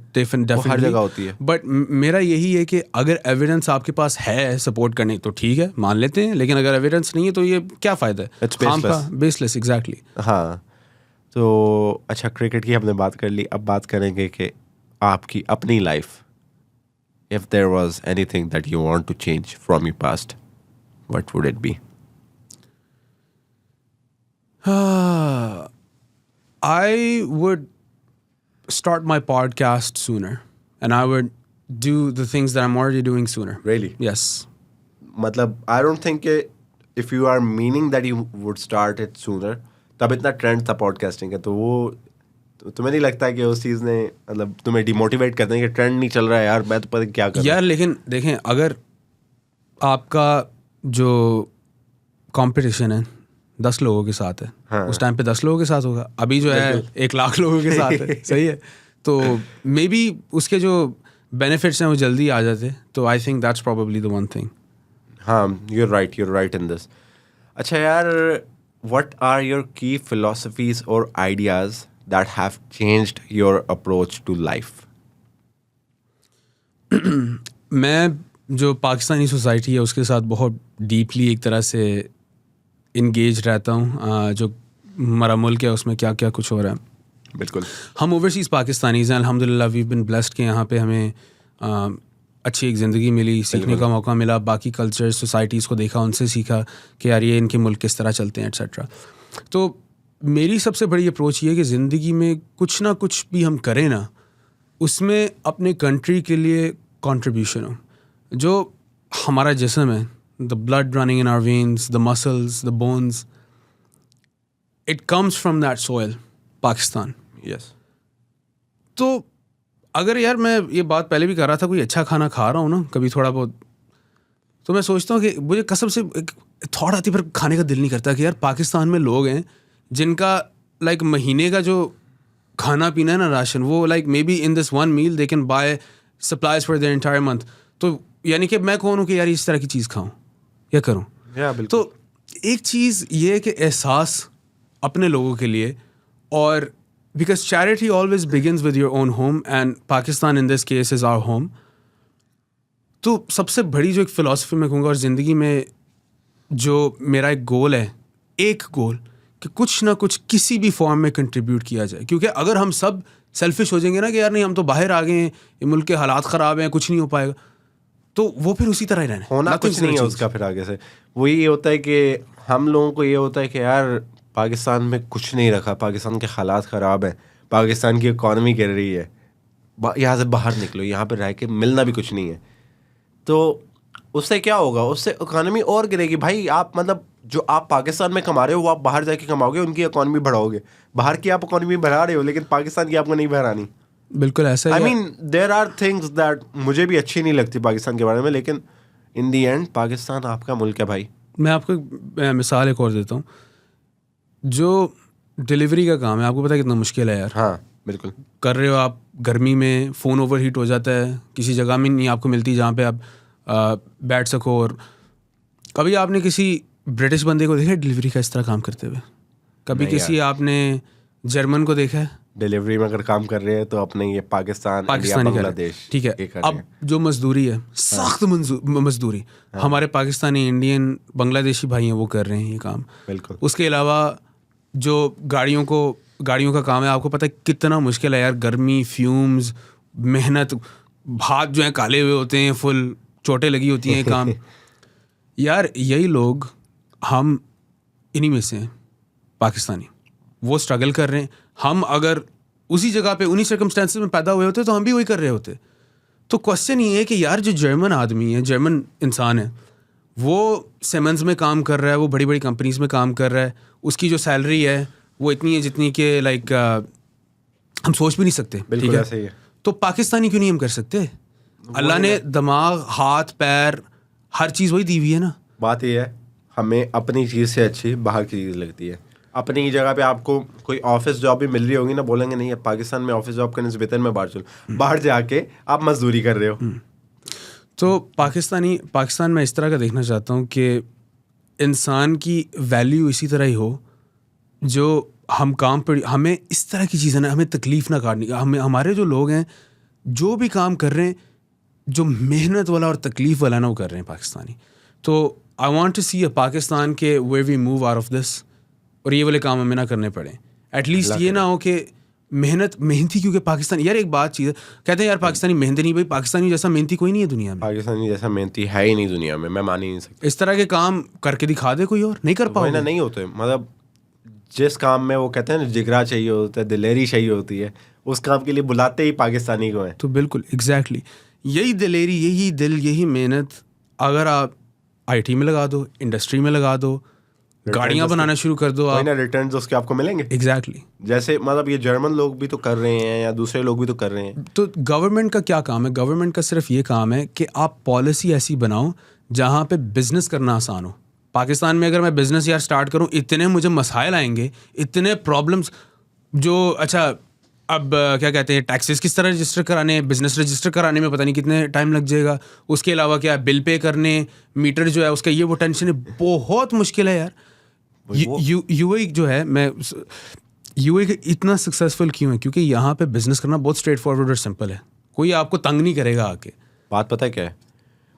[SPEAKER 1] ہر جگہ ہوتی ہے.
[SPEAKER 2] بٹ میرا یہی ہے کہ اگر ایویڈنس آپ کے پاس ہے سپورٹ کرنے تو ٹھیک ہے, مان لیتے ہیں, لیکن اگر ایویڈنس نہیں ہے تو یہ کیا فائدہ ہے, بیس لیس. ایگزیکٹلی.
[SPEAKER 1] ہاں تو اچھا, کرکٹ کی ہم نے بات کر لی, اب بات کریں گے کہ آپ کی اپنی life. If there was anything that you want to change from your past, what would it be?
[SPEAKER 2] I would start my podcast sooner, and I would do the things that I'm already doing sooner.
[SPEAKER 1] Really?
[SPEAKER 2] Yes.
[SPEAKER 1] Matlab, I don't think if you are meaning that you would start it sooner, tab itna trend tha podcasting ka, to wo تمہیں نہیں لگتا ہے کہ اس چیز نے مطلب تمہیں ڈیموٹیویٹ کر دیں کہ ٹرینڈ نہیں چل رہا ہے یار, میں تو پتہ کیا کروں یار.
[SPEAKER 2] لیکن دیکھیں, اگر آپ کا جو کمپٹیشن ہے 10 لوگوں کے ساتھ ہے, اس ٹائم پہ 10 لوگوں کے ساتھ ہوگا. ابھی جو ہے 1 لاکھ لوگوں کے ساتھ ہے. صحیح ہے. تو مے بی اس کے جو بینیفٹس ہیں وہ جلدی آ جاتے. تو I think that's probably the one thing.
[SPEAKER 1] ہاں یو آر رائٹ ان دس. اچھا یار, وٹ آر یور کی فلاسفیز اور ideas that have changed your approach to life?
[SPEAKER 2] میں جو پاکستانی سوسائٹی ہے اس کے ساتھ بہت ڈیپلی ایک طرح سے انگیج رہتا ہوں. جو ہمارا ملک ہے اس میں کیا کیا کچھ ہو رہا ہے.
[SPEAKER 1] بالکل.
[SPEAKER 2] ہم اوورسیز پاکستانیز ہیں, الحمد للہ وی بن بلیسڈ کہ یہاں پہ ہمیں اچھی ایک زندگی ملی, سیکھنے کا موقع ملا, باقی کلچر سوسائٹیز کو دیکھا, ان سے سیکھا کہ یار یہ ان کے ملک کس طرح چلتے ہیں ایٹسیٹرا. تو میری سب سے بڑی اپروچ یہ ہے کہ زندگی میں کچھ نہ کچھ بھی ہم کریں نا, اس میں اپنے کنٹری کے لیے کنٹریبیوشن ہو. جو ہمارا جسم ہے, the blood running in our veins, the muscles, the bones, it comes from that soil Pakistan.
[SPEAKER 1] Yes.
[SPEAKER 2] تو اگر یار میں یہ بات پہلے بھی کر رہا تھا, کوئی اچھا کھانا کھا رہا ہوں نا کبھی تھوڑا بہت, تو میں سوچتا ہوں کہ مجھے قسم سے ایک تھوڑا آتی, پھر کھانے کا دل نہیں کرتا کہ یار پاکستان میں لوگ ہیں جن کا لائک مہینے کا جو کھانا پینا ہے نا, راشن, وہ like maybe in this one meal they can buy supplies for their entire month. تو یعنی کہ میں کون ہوں کہ یار اس طرح کی چیز کھاؤں یا کروں. تو ایک چیز یہ ہے کہ احساس اپنے لوگوں کے لیے, اور because charity always begins with your own home, and Pakistan in this case is our home. تو سب سے بڑی جو ایک فلاسفی میں کہوں گا, اور زندگی میں جو میرا ایک گول ہے, ایک گول, کہ کچھ نہ کچھ کسی بھی فارم میں کنٹریبیوٹ کیا جائے. کیونکہ اگر ہم سب سیلفش ہو جائیں گے نا کہ یار نہیں ہم تو باہر آ گئے ہیں, یہ ملک کے حالات خراب ہیں, کچھ نہیں ہو پائے گا, تو وہ پھر اسی طرح ہی رہنا
[SPEAKER 1] ہونا کچھ نہیں ہے اس کا. پھر آگے سے وہی یہ ہوتا ہے کہ ہم لوگوں کو یہ ہوتا ہے کہ یار پاکستان میں کچھ نہیں رکھا, پاکستان کے حالات خراب ہیں, پاکستان کی اکانومی گر رہی ہے, یہاں سے باہر نکلو, یہاں پہ رہ کے ملنا بھی کچھ نہیں ہے. تو اس سے کیا ہوگا, اس سے اکانومی اور گرے گی بھائی. آپ مطلب جو آپ پاکستان میں کما رہے ہو وہ آپ باہر جا کے کماؤ گے, ان کی اکانومی بڑھاؤ گے. باہر کی آپ اکانومی بڑھا رہے ہو لیکن پاکستان کی آپ کو نہیں بڑھانی.
[SPEAKER 2] بالکل ایسا ہی.
[SPEAKER 1] آئی مین دیر آر تھنگس دیٹ مجھے بھی اچھی نہیں لگتی پاکستان کے بارے میں, لیکن ان دی اینڈ پاکستان آپ کا ملک ہے بھائی.
[SPEAKER 2] میں آپ کو مثال ایک اور دیتا ہوں. جو ڈلیوری کا کام ہے, آپ کو پتہ ہے کتنا مشکل ہے یار.
[SPEAKER 1] ہاں بالکل.
[SPEAKER 2] کر رہے ہو آپ گرمی میں, فون اوور ہیٹ ہو جاتا ہے, کسی جگہ میں نہیں آپ کو ملتی جہاں پہ آپ بیٹھ سکو. اور کبھی آپ نے کسی برٹش بندے کو دیکھا ڈلیوری کا اس طرح کام کرتے ہوئے؟ کبھی کسی آپ نے جرمن کو دیکھا ہے
[SPEAKER 1] ڈلیوری میں اگر کام کر رہے ہیں تو اپنے یہ
[SPEAKER 2] پاکستانی
[SPEAKER 1] بنگلہ دیش.
[SPEAKER 2] ٹھیک ہے. اب جو مزدوری ہے, سخت مزدوری ہمارے پاکستانی, انڈین, بنگلہ دیشی بھائی ہیں وہ کر رہے ہیں یہ کام.
[SPEAKER 1] بالکل.
[SPEAKER 2] اس کے علاوہ جو گاڑیوں کا کام ہے, آپ کو پتہ ہے کتنا مشکل ہے یار. گرمی, فیومز, محنت, ہاتھ جو ہیں کالے ہوئے ہوتے ہیں, فل چوٹیں لگی ہوتی ہیں کام. یار یہی لوگ, ہم انہی میں سے ہیں پاکستانی, وہ اسٹرگل کر رہے ہیں. ہم اگر اسی جگہ پہ انہی سرکمسٹانسز میں پیدا ہوئے ہوتے تو ہم بھی وہی کر رہے ہوتے. تو کوشچن یہ ہے کہ یار جو جرمن آدمی ہے, جرمن انسان ہے, وہ سیمنز میں کام کر رہا ہے, وہ بڑی بڑی کمپنیز میں کام کر رہا ہے, اس کی جو سیلری ہے وہ اتنی ہے جتنی کہ لائک ہم سوچ بھی نہیں سکتے.
[SPEAKER 1] بالکل ایسا ہی ہے.
[SPEAKER 2] تو پاکستانی کیوں نہیں ہم کر سکتے؟ اللہ نے دماغ, ہاتھ, پیر, ہر چیز وہی دی ہوئی ہے نا. بات
[SPEAKER 1] یہ ہے ہمیں اپنی چیز سے اچھی باہر کی چیز لگتی ہے. اپنی جگہ پہ آپ کو کوئی آفس جاب بھی مل رہی ہوگی نا, بولیں گے نہیں پاکستان میں آفس جاب کرنے سے بہتر میں باہر چلوں. باہر جا کے آپ مزدوری کر رہے ہو.
[SPEAKER 2] تو پاکستان میں اس طرح کا دیکھنا چاہتا ہوں کہ انسان کی ویلیو اسی طرح ہی ہو, جو ہم کام پر ہمیں اس طرح کی چیزیں نا, ہمیں تکلیف نہ کاٹنی. ہمارے جو لوگ ہیں جو بھی کام کر رہے ہیں, جو محنت والا اور تکلیف والا نا وہ کر رہے ہیں پاکستانی. تو I want to see a Pakistan کے where we move out of this, اور یہ والے کام ہمیں نہ کرنے پڑیں. ایٹ لیسٹ یہ نہ ہو کہ محنتی, کیونکہ پاکستان یار ایک بات چیز ہے, کہتے ہیں یار پاکستانی محنتی نہیں. بھائی پاکستانی جیسا محنتی کوئی نہیں ہے دنیا میں.
[SPEAKER 1] پاکستانی جیسا محنتی ہے ہی نہیں دنیا میں, میں مان ہی نہیں سکتا.
[SPEAKER 2] اس طرح کے کام کر کے دکھا دے کوئی اور, نہیں کر پاؤ.
[SPEAKER 1] نہیں ہوتے. مطلب جس کام میں وہ کہتے ہیں نا جگرا چاہیے ہوتا ہے, دلیری چاہیے ہوتی ہے, اس کام کے لیے بلاتے ہی پاکستانی کو ہیں.
[SPEAKER 2] تو بالکل ایگزیکٹلی یہی دلیری, یہی دل, یہی محنت اگر آپ آئی ٹی میں لگا دو, انڈسٹری میں لگا دو, گاڑیاں بنانا شروع کر دو, آپ
[SPEAKER 1] ریٹرنز اس کے آپ کو ملیں گے.
[SPEAKER 2] ایگزیکٹلی.
[SPEAKER 1] جیسے مطلب یہ جرمن لوگ بھی تو کر رہے ہیں یا دوسرے لوگ بھی تو کر رہے ہیں.
[SPEAKER 2] تو گورنمنٹ کا کیا کام ہے؟ گورنمنٹ کا صرف یہ کام ہے کہ آپ پالیسی ایسی بناؤ جہاں پہ بزنس کرنا آسان ہو. پاکستان میں اگر میں بزنس یار اسٹارٹ کروں, اتنے مجھے مسائل آئیں گے, اتنے پرابلمس. جو اچھا اب کیا کہتے ہیں, ٹیکسز کس طرح رجسٹر کرانے, بزنس رجسٹر کرانے میں پتہ نہیں کتنے ٹائم لگ جائے گا. اس کے علاوہ کیا بل پے کرنے, میٹر جو ہے اس کا, یہ وہ ٹینشن ہے, بہت مشکل ہے یار. یو اے جو ہے, میں یو اے اتنا سکسیزفل کیوں ہے؟ کیونکہ یہاں پہ بزنس کرنا بہت اسٹریٹ فارورڈ اور سمپل ہے. کوئی آپ کو تنگ نہیں کرے گا آ کے.
[SPEAKER 1] بات پتہ کیا ہے,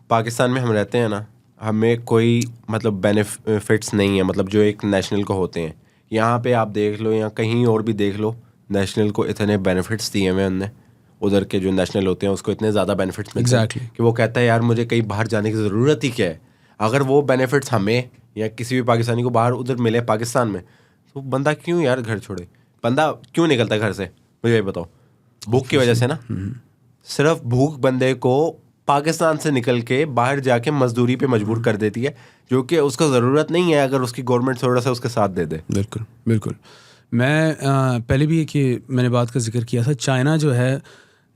[SPEAKER 1] پاکستان میں ہم رہتے ہیں نا, ہمیں کوئی مطلب بینیفٹس نہیں ہے, مطلب جو ایک نیشنل کو ہوتے ہیں. یہاں پہ آپ دیکھ لو یا کہیں اور بھی دیکھ لو, نیشنل کو اتنے بینیفٹس دیے ہوئے ان نے. ادھر کے جو نیشنل ہوتے ہیں اس کو اتنے زیادہ بینیفٹس ملتے ہیں کہ وہ کہتا ہے یار مجھے کہیں باہر جانے کی ضرورت ہی کیا ہے. اگر وہ بینیفٹس ہمیں یا کسی بھی پاکستانی کو باہر ادھر ملے پاکستان میں, تو بندہ کیوں یار گھر چھوڑے, بندہ کیوں نکلتا ہے گھر سے؟ مجھے یہ بتاؤ. بھوک کی وجہ سے نا, صرف بھوک بندے کو پاکستان سے نکل کے باہر جا کے مزدوری پہ مجبور کر دیتی ہے, جو کہ اس کو ضرورت نہیں ہے اگر اس کی گورنمنٹ تھوڑا سا اس کے ساتھ دے دے.
[SPEAKER 2] بالکل بالکل. میں پہلے بھی کہ میں نے بات کا ذکر کیا تھا, چائنا جو ہے,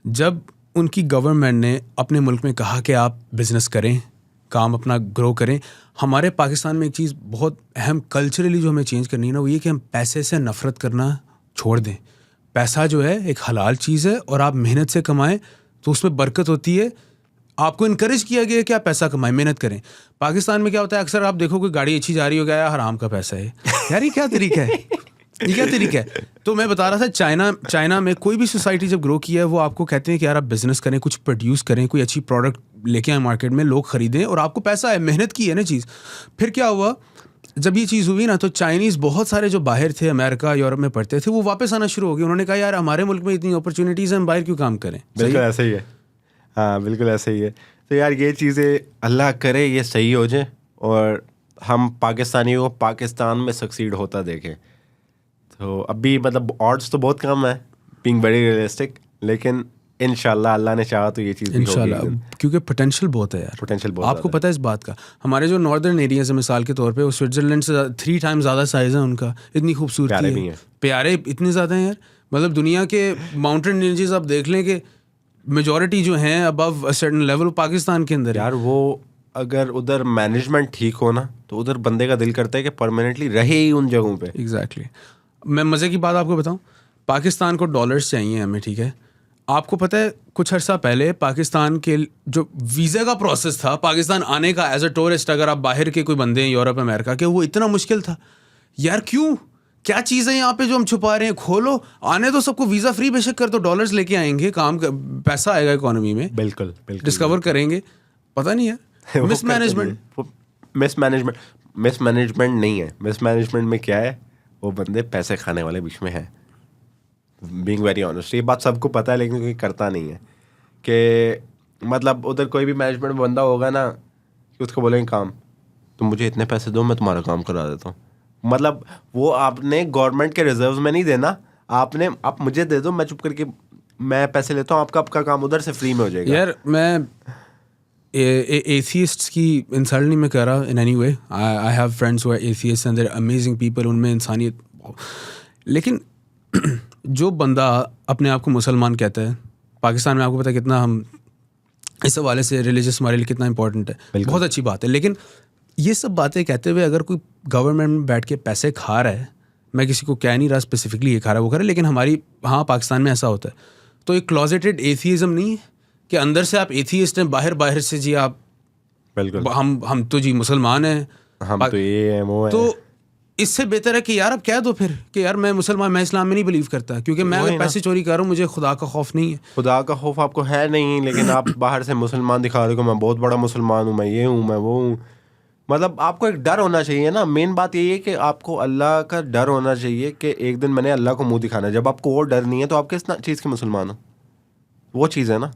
[SPEAKER 2] جب ان کی گورنمنٹ نے اپنے ملک میں کہا کہ آپ بزنس کریں, کام اپنا گرو کریں, ہمارے پاکستان میں ایک چیز بہت اہم کلچرلی جو ہمیں چینج کرنی ہے نا, وہ یہ کہ ہم پیسے سے نفرت کرنا چھوڑ دیں. پیسہ جو ہے ایک حلال چیز ہے, اور آپ محنت سے کمائیں تو اس میں برکت ہوتی ہے. آپ کو انکریج کیا گیا ہے کہ آپ پیسہ کمائیں, محنت کریں. پاکستان میں کیا ہوتا ہے, اکثر آپ دیکھو کوئی گاڑی اچھی جا رہی ہو گیا, حرام کا پیسہ ہے یار, یہ کیا طریقہ ہے, یہ کیا طریقہ ہے. تو میں بتا رہا تھا چائنا میں کوئی بھی سوسائٹی جب گرو کیا ہے, وہ آپ کو کہتے ہیں کہ یار آپ بزنس کریں, کچھ پروڈیوس کریں, کوئی اچھی پروڈکٹ لے کے آئیں مارکیٹ میں, لوگ خریدیں, اور آپ کو پیسہ ہے, محنت کی ہے نا چیز. پھر کیا ہوا, جب یہ چیز ہوئی نا, تو چائنیز بہت سارے جو باہر تھے, امریکہ یورپ میں پڑھتے تھے, وہ واپس آنا شروع ہو گئے. انہوں نے کہا یار ہمارے ملک میں اتنی اپرچونیٹیز ہیں, ہم باہر کیوں کام کریں.
[SPEAKER 1] بالکل ایسا ہی ہے. ہاں بالکل ایسا ہی ہے. تو یار یہ چیزیں اللہ کرے یہ صحیح ہو جائیں, اور ہم پاکستانیوں کو پاکستان میں سکسیڈ ہوتا دیکھیں. تو ابھی مطلب آڈس تو بہت کم ہے, بینگ ویری ریئلسٹک, لیکن انشاءاللہ اللہ نے چاہا تو یہ چیز بھی ہوگی.
[SPEAKER 2] انشاءاللہ, کیونکہ پوٹینشیل بہت ہے یار.
[SPEAKER 1] پوٹینشیل بہت
[SPEAKER 2] آپ کو پتہ ہے اس بات کا. ہمارے جو ناردرن ایریاز ہیں مثال کے طور پہ, وہ سوئٹزرلینڈ سے 3 times زیادہ سائز ہے ان کا. اتنی خوبصورتی ہے, پیارے اتنے زیادہ ہیں یار. مطلب دنیا کے ماؤنٹین رینجز آپ دیکھ لیں کہ میجورٹی جو ہیں ابو سرٹن لیول پاکستان کے اندر
[SPEAKER 1] یار. وہ اگر ادھر مینجمنٹ ٹھیک ہو نا تو ادھر بندے کا دل کرتا ہے کہ پرماننٹلی رہے ہی ان جگہوں پہ.
[SPEAKER 2] ایگزیکٹلی. میں مزے کی بات آپ کو بتاؤں, پاکستان کو ڈالرز چاہیے ہمیں, ٹھیک ہے. آپ کو پتہ ہے کچھ عرصہ پہلے پاکستان کے جو ویزا کا پروسیس تھا پاکستان آنے کا ایز اے ٹورسٹ, اگر آپ باہر کے کوئی بندے ہیں یورپ امریکہ کے, وہ اتنا مشکل تھا یار. کیوں, کیا چیز ہے یہاں پہ جو ہم چھپا رہے ہیں؟ کھولو, آنے تو سب کو ویزا فری بے شک کر دو, ڈالرز لے کے آئیں گے, کام پیسہ آئے گا اکانومی میں.
[SPEAKER 1] بالکل
[SPEAKER 2] ڈسکور کریں گے. پتہ نہیں ہے مس
[SPEAKER 1] مینجمنٹ نہیں ہے. مس مینجمنٹ میں کیا ہے, وہ بندے پیسے کھانے والے بیچ میں ہیں. بینگ ویری آنیسٹ, یہ بات سب کو پتہ ہے لیکن کوئی کرتا نہیں ہے. کہ مطلب ادھر کوئی بھی مینجمنٹ بندہ ہوگا نا, کہ اس کو بولیں گے کام, تم مجھے اتنے پیسے دو میں تمہارا کام کرا دیتا ہوں. مطلب وہ آپ نے گورنمنٹ کے ریزروز میں نہیں دینا, آپ مجھے دے دو, میں چپ کر کے میں پیسے لیتا ہوں, آپ کا کام ادھر سے فری میں ہو جائے گا.
[SPEAKER 2] یار میں ایتھیسٹس کی انسلٹ نہیں میں کہہ رہا in any way. I have friends who are atheist and they are amazing people, ان میں انسانیت. لیکن جو بندہ اپنے آپ کو مسلمان کہتا ہے پاکستان میں, آپ کو پتہ ہے کتنا ہم اس حوالے سے ریلیجس ہمارے لیے کتنا امپورٹنٹ ہے, بہت اچھی بات ہے. لیکن یہ سب باتیں کہتے ہوئے اگر کوئی گورنمنٹ میں بیٹھ کے پیسے کھا رہا ہے, میں کسی کو کہہ نہیں رہا اسپیسیفکلی یہ کھا رہا ہے وہ کھا رہا ہے, لیکن ہماری پاکستان میں ایسا ہوتا ہے, تو ایک کلوزیٹڈ ایتھیزم نہیں ہے کہ اندر سے آپ ایتھیسٹ ہیں, باہر سے جی آپ
[SPEAKER 1] بالکل
[SPEAKER 2] ہم تو جی مسلمان ہیں,
[SPEAKER 1] ہم تو یہ ہیں وہ ہیں.
[SPEAKER 2] تو اس سے بہتر ہے کہ یار اب کہہ دو پھر کہ یار میں مسلمان, میں اسلام میں نہیں بلیو کرتا, کیونکہ میں اگر پیسے چوری کر رہا ہوں مجھے خدا کا خوف نہیں ہے.
[SPEAKER 1] خدا کا خوف آپ کو ہے نہیں, لیکن آپ باہر سے مسلمان دکھا دو کہ میں بہت بڑا مسلمان ہوں, میں یہ ہوں, میں وہ ہوں. مطلب آپ کو ایک ڈر ہونا چاہیے نا. مین بات یہی ہے کہ آپ کو اللہ کا ڈر ہونا چاہیے کہ ایک دن میں نے اللہ کو منہ دکھانا ہے. جب آپ کو وہ ڈر نہیں ہے تو آپ کس چیز کے مسلمان ہو, وہ چیز ہے نا.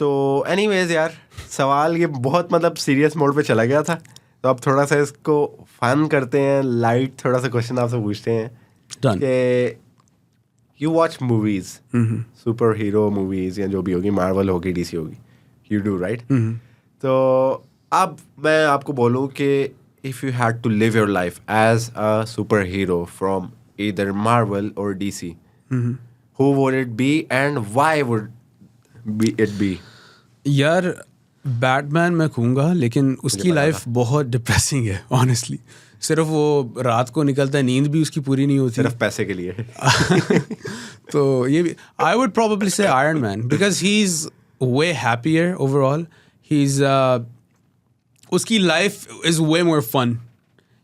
[SPEAKER 1] تو اینی ویز یار, سوال یہ بہت مطلب سیریس موڈ پہ چلا گیا تھا, تو اب تھوڑا سا اس کو فن کرتے ہیں, لائٹ تھوڑا سا کوشچن آپ سے پوچھتے ہیں کہ you watch movies, super hero movies یا جو بھی ہوگی, مارول ہوگی, ڈی سی ہوگی, یو ڈو رائٹ. تو اب میں آپ کو بولوں کہ if you had to live your life as a super hero from either Marvel اور D C, how would it be and why would it be?
[SPEAKER 2] یار بیٹ مین میں کہوں گا, لیکن اس کی لائف بہت ڈپریسنگ ہے آنیسٹلی. صرف وہ رات کو نکلتا ہے, نیند بھی اس کی پوری نہیں ہوتی,
[SPEAKER 1] صرف پیسے کے لیے.
[SPEAKER 2] تو یہ بھی I would probably say Iron Man, because he is way happier overall. He is اس کی life is way more fun.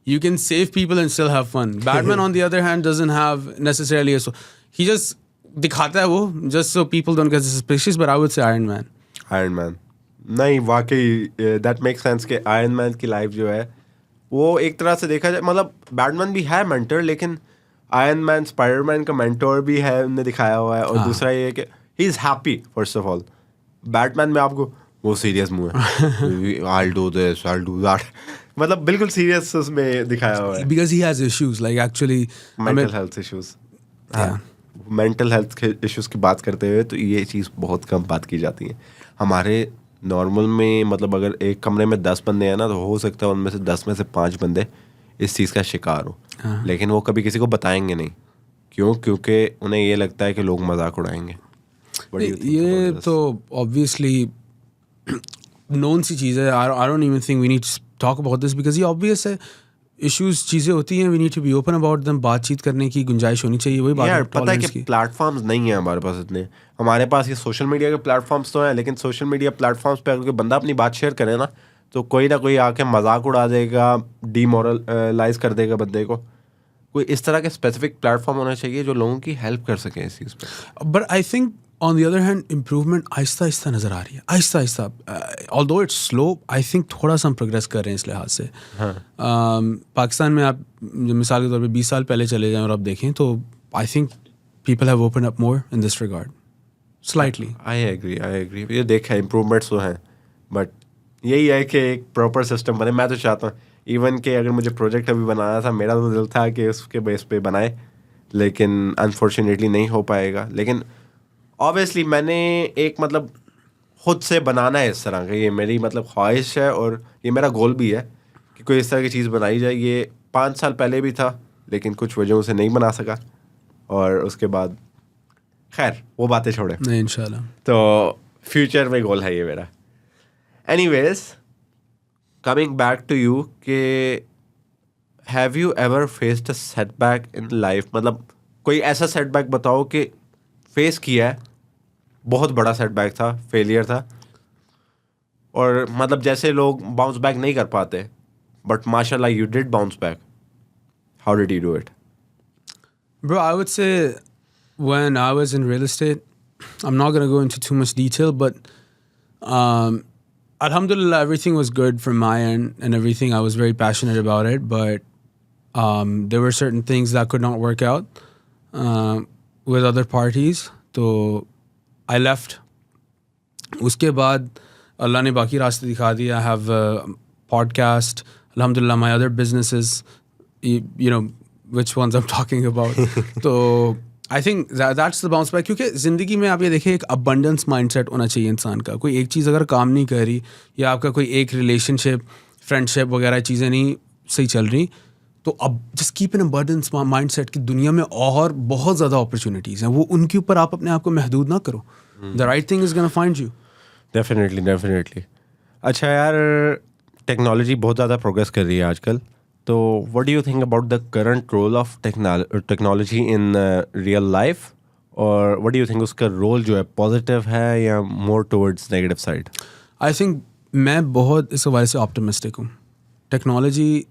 [SPEAKER 2] You can save people and still have fun. Batman on the other hand doesn't have necessarily a, he just دکھاتا ہے وہ just so people don't get suspicious, but I would say Iron Man.
[SPEAKER 1] Iron Man نہیں, واقعی that makes sense کہ آئرن مین کی لائف جو ہے وہ ایک طرح سے دیکھا جائے, مطلب بیٹ مین بھی ہے مینٹر, لیکن آئرن مین اسپائڈر مین کا مینٹور بھی ہے, انہوں نے دکھایا ہوا ہے. اور دوسرا یہ ہے کہ he is happy first of all. Batman میں آپ کو وہ سیریس منہ ہے, I'll do this, I'll do that, مطلب بالکل سیریس اس میں دکھایا ہوا ہے.
[SPEAKER 2] Because he has issues, like actually
[SPEAKER 1] mental health issues. ہاں, مینٹل ہیلتھ ایشوز کی بات کرتے ہوئے تو یہ چیز بہت کم بات کی جاتی ہے. ہمارے نارمل میں مطلب اگر ایک کمرے میں 10 بندے ہیں نا, تو ہو سکتا ہے ان میں سے 10 میں سے 5 بندے اس چیز کا شکار ہو, لیکن وہ کبھی کسی کو بتائیں گے نہیں. کیوں؟ کیونکہ انہیں یہ لگتا ہے کہ لوگ مذاق اڑائیں گے.
[SPEAKER 2] یہ تو obviously known سی چیز ہے. I don't even think we need to talk about this because یہ obvious ہے. ایشوز چیزیں ہوتی ہیں, we need to be open about them. بات چیت کرنے کی گنجائش ہونی چاہیے. وہی بات ہے,
[SPEAKER 1] پتہ ہے کہ پلیٹ فارمز نہیں ہیں ہمارے پاس اتنے. ہمارے پاس یہ سوشل میڈیا کے پلیٹ فارمز تو ہیں, لیکن سوشل میڈیا پلیٹ فارمز پہ اگر کوئی بندہ اپنی بات شیئر کرے نا, تو کوئی نہ کوئی آ کے مذاق اڑا دے گا, ڈی مورلائز کر دے گا بندے کو. کوئی اس طرح کے اسپیسیفک پلیٹ فارم ہونا چاہیے جو لوگوں کی ہیلپ کر سکیں اس چیز پہ.
[SPEAKER 2] But I think on the other hand improvement آہستہ آہستہ نظر آ رہی ہے, آہستہ آہستہ. آل though it's slow, I think تھوڑا سا ہم پروگریس کر رہے ہیں اس لحاظ سے. پاکستان میں آپ مثال کے طور پہ 20 سال پہلے چلے جائیں اور آپ دیکھیں تو I think people have open up more in this regard slightly.
[SPEAKER 1] I agree. یہ دیکھا ہے امپروومنٹس تو ہیں, بٹ یہی ہے کہ ایک پراپر سسٹم بنے. میں تو چاہتا ہوں ایون کہ اگر مجھے پروجیکٹ ابھی بنانا تھا, میرا تو دل تھا کہ اس کے بیس پہ بنائے, لیکن انفارچونیٹلی نہیں ہو پائے گا. لیکن obviously میں نے ایک مطلب خود سے بنانا ہے اس طرح کا, یہ میری مطلب خواہش ہے اور یہ میرا گول بھی ہے کہ کوئی اس طرح کی چیز بنائی جائے. یہ 5 سال پہلے بھی تھا لیکن کچھ وجہوں سے نہیں بنا سکا, اور اس کے بعد خیر وہ باتیں چھوڑیں,
[SPEAKER 2] نہیں انشاءاللہ.
[SPEAKER 1] تو فیوچر میں گول ہے یہ میرا. Anyways coming back to you کہ have you ever faced a setback in life, مطلب کوئی ایسا سیٹ بیک بتاؤ کہ فیس کیا ہے, بہت بڑا سیٹ بیک تھا, فیلئر تھا, اور مطلب جیسے لوگ باؤنس بیک نہیں کر پاتے بٹ ماشاء اللہ you did bounce back. How did you do it?
[SPEAKER 2] Bro, I would say when I was in real estate, I'm not going to go into too much detail, but alhamdulillah, everything was good from my end and everything. I was very passionate about it, but there were certain things that could not work out with other parties. So I left. اس کے بعد اللہ نے باقی راستے دکھا دیے. I have a podcast. Alhamdulillah, my other businesses, you know, which ones I'm talking about. تو I think that's the bounce back. کیونکہ زندگی میں آپ یہ دیکھیں ایک abundance مائنڈ سیٹ ہونا چاہیے انسان کا. کوئی ایک چیز اگر کام نہیں کر رہی یا آپ کا کوئی ایک ریلیشن شپ, فرینڈ شپ وغیرہ چیزیں نہیں صحیح چل رہی, تو اب just keep an abundance mindset کی دنیا میں اور بہت زیادہ اپرچونیٹیز ہیں, وہ ان کے اوپر آپ اپنے آپ کو محدود نہ کرو. The right thing is gonna find you.
[SPEAKER 1] Definitely. اچھا یار, ٹیکنالوجی بہت زیادہ پروگریس کر رہی ہے آج کل, تو what do you think about the current role of technology in real life, اور وٹ ڈو یو تھنک اس کا رول جو ہے پازیٹیو ہے یا more towards negative side?
[SPEAKER 2] I think میں بہت اس حوالے سے آپٹمسٹک ہوں. ٹیکنالوجی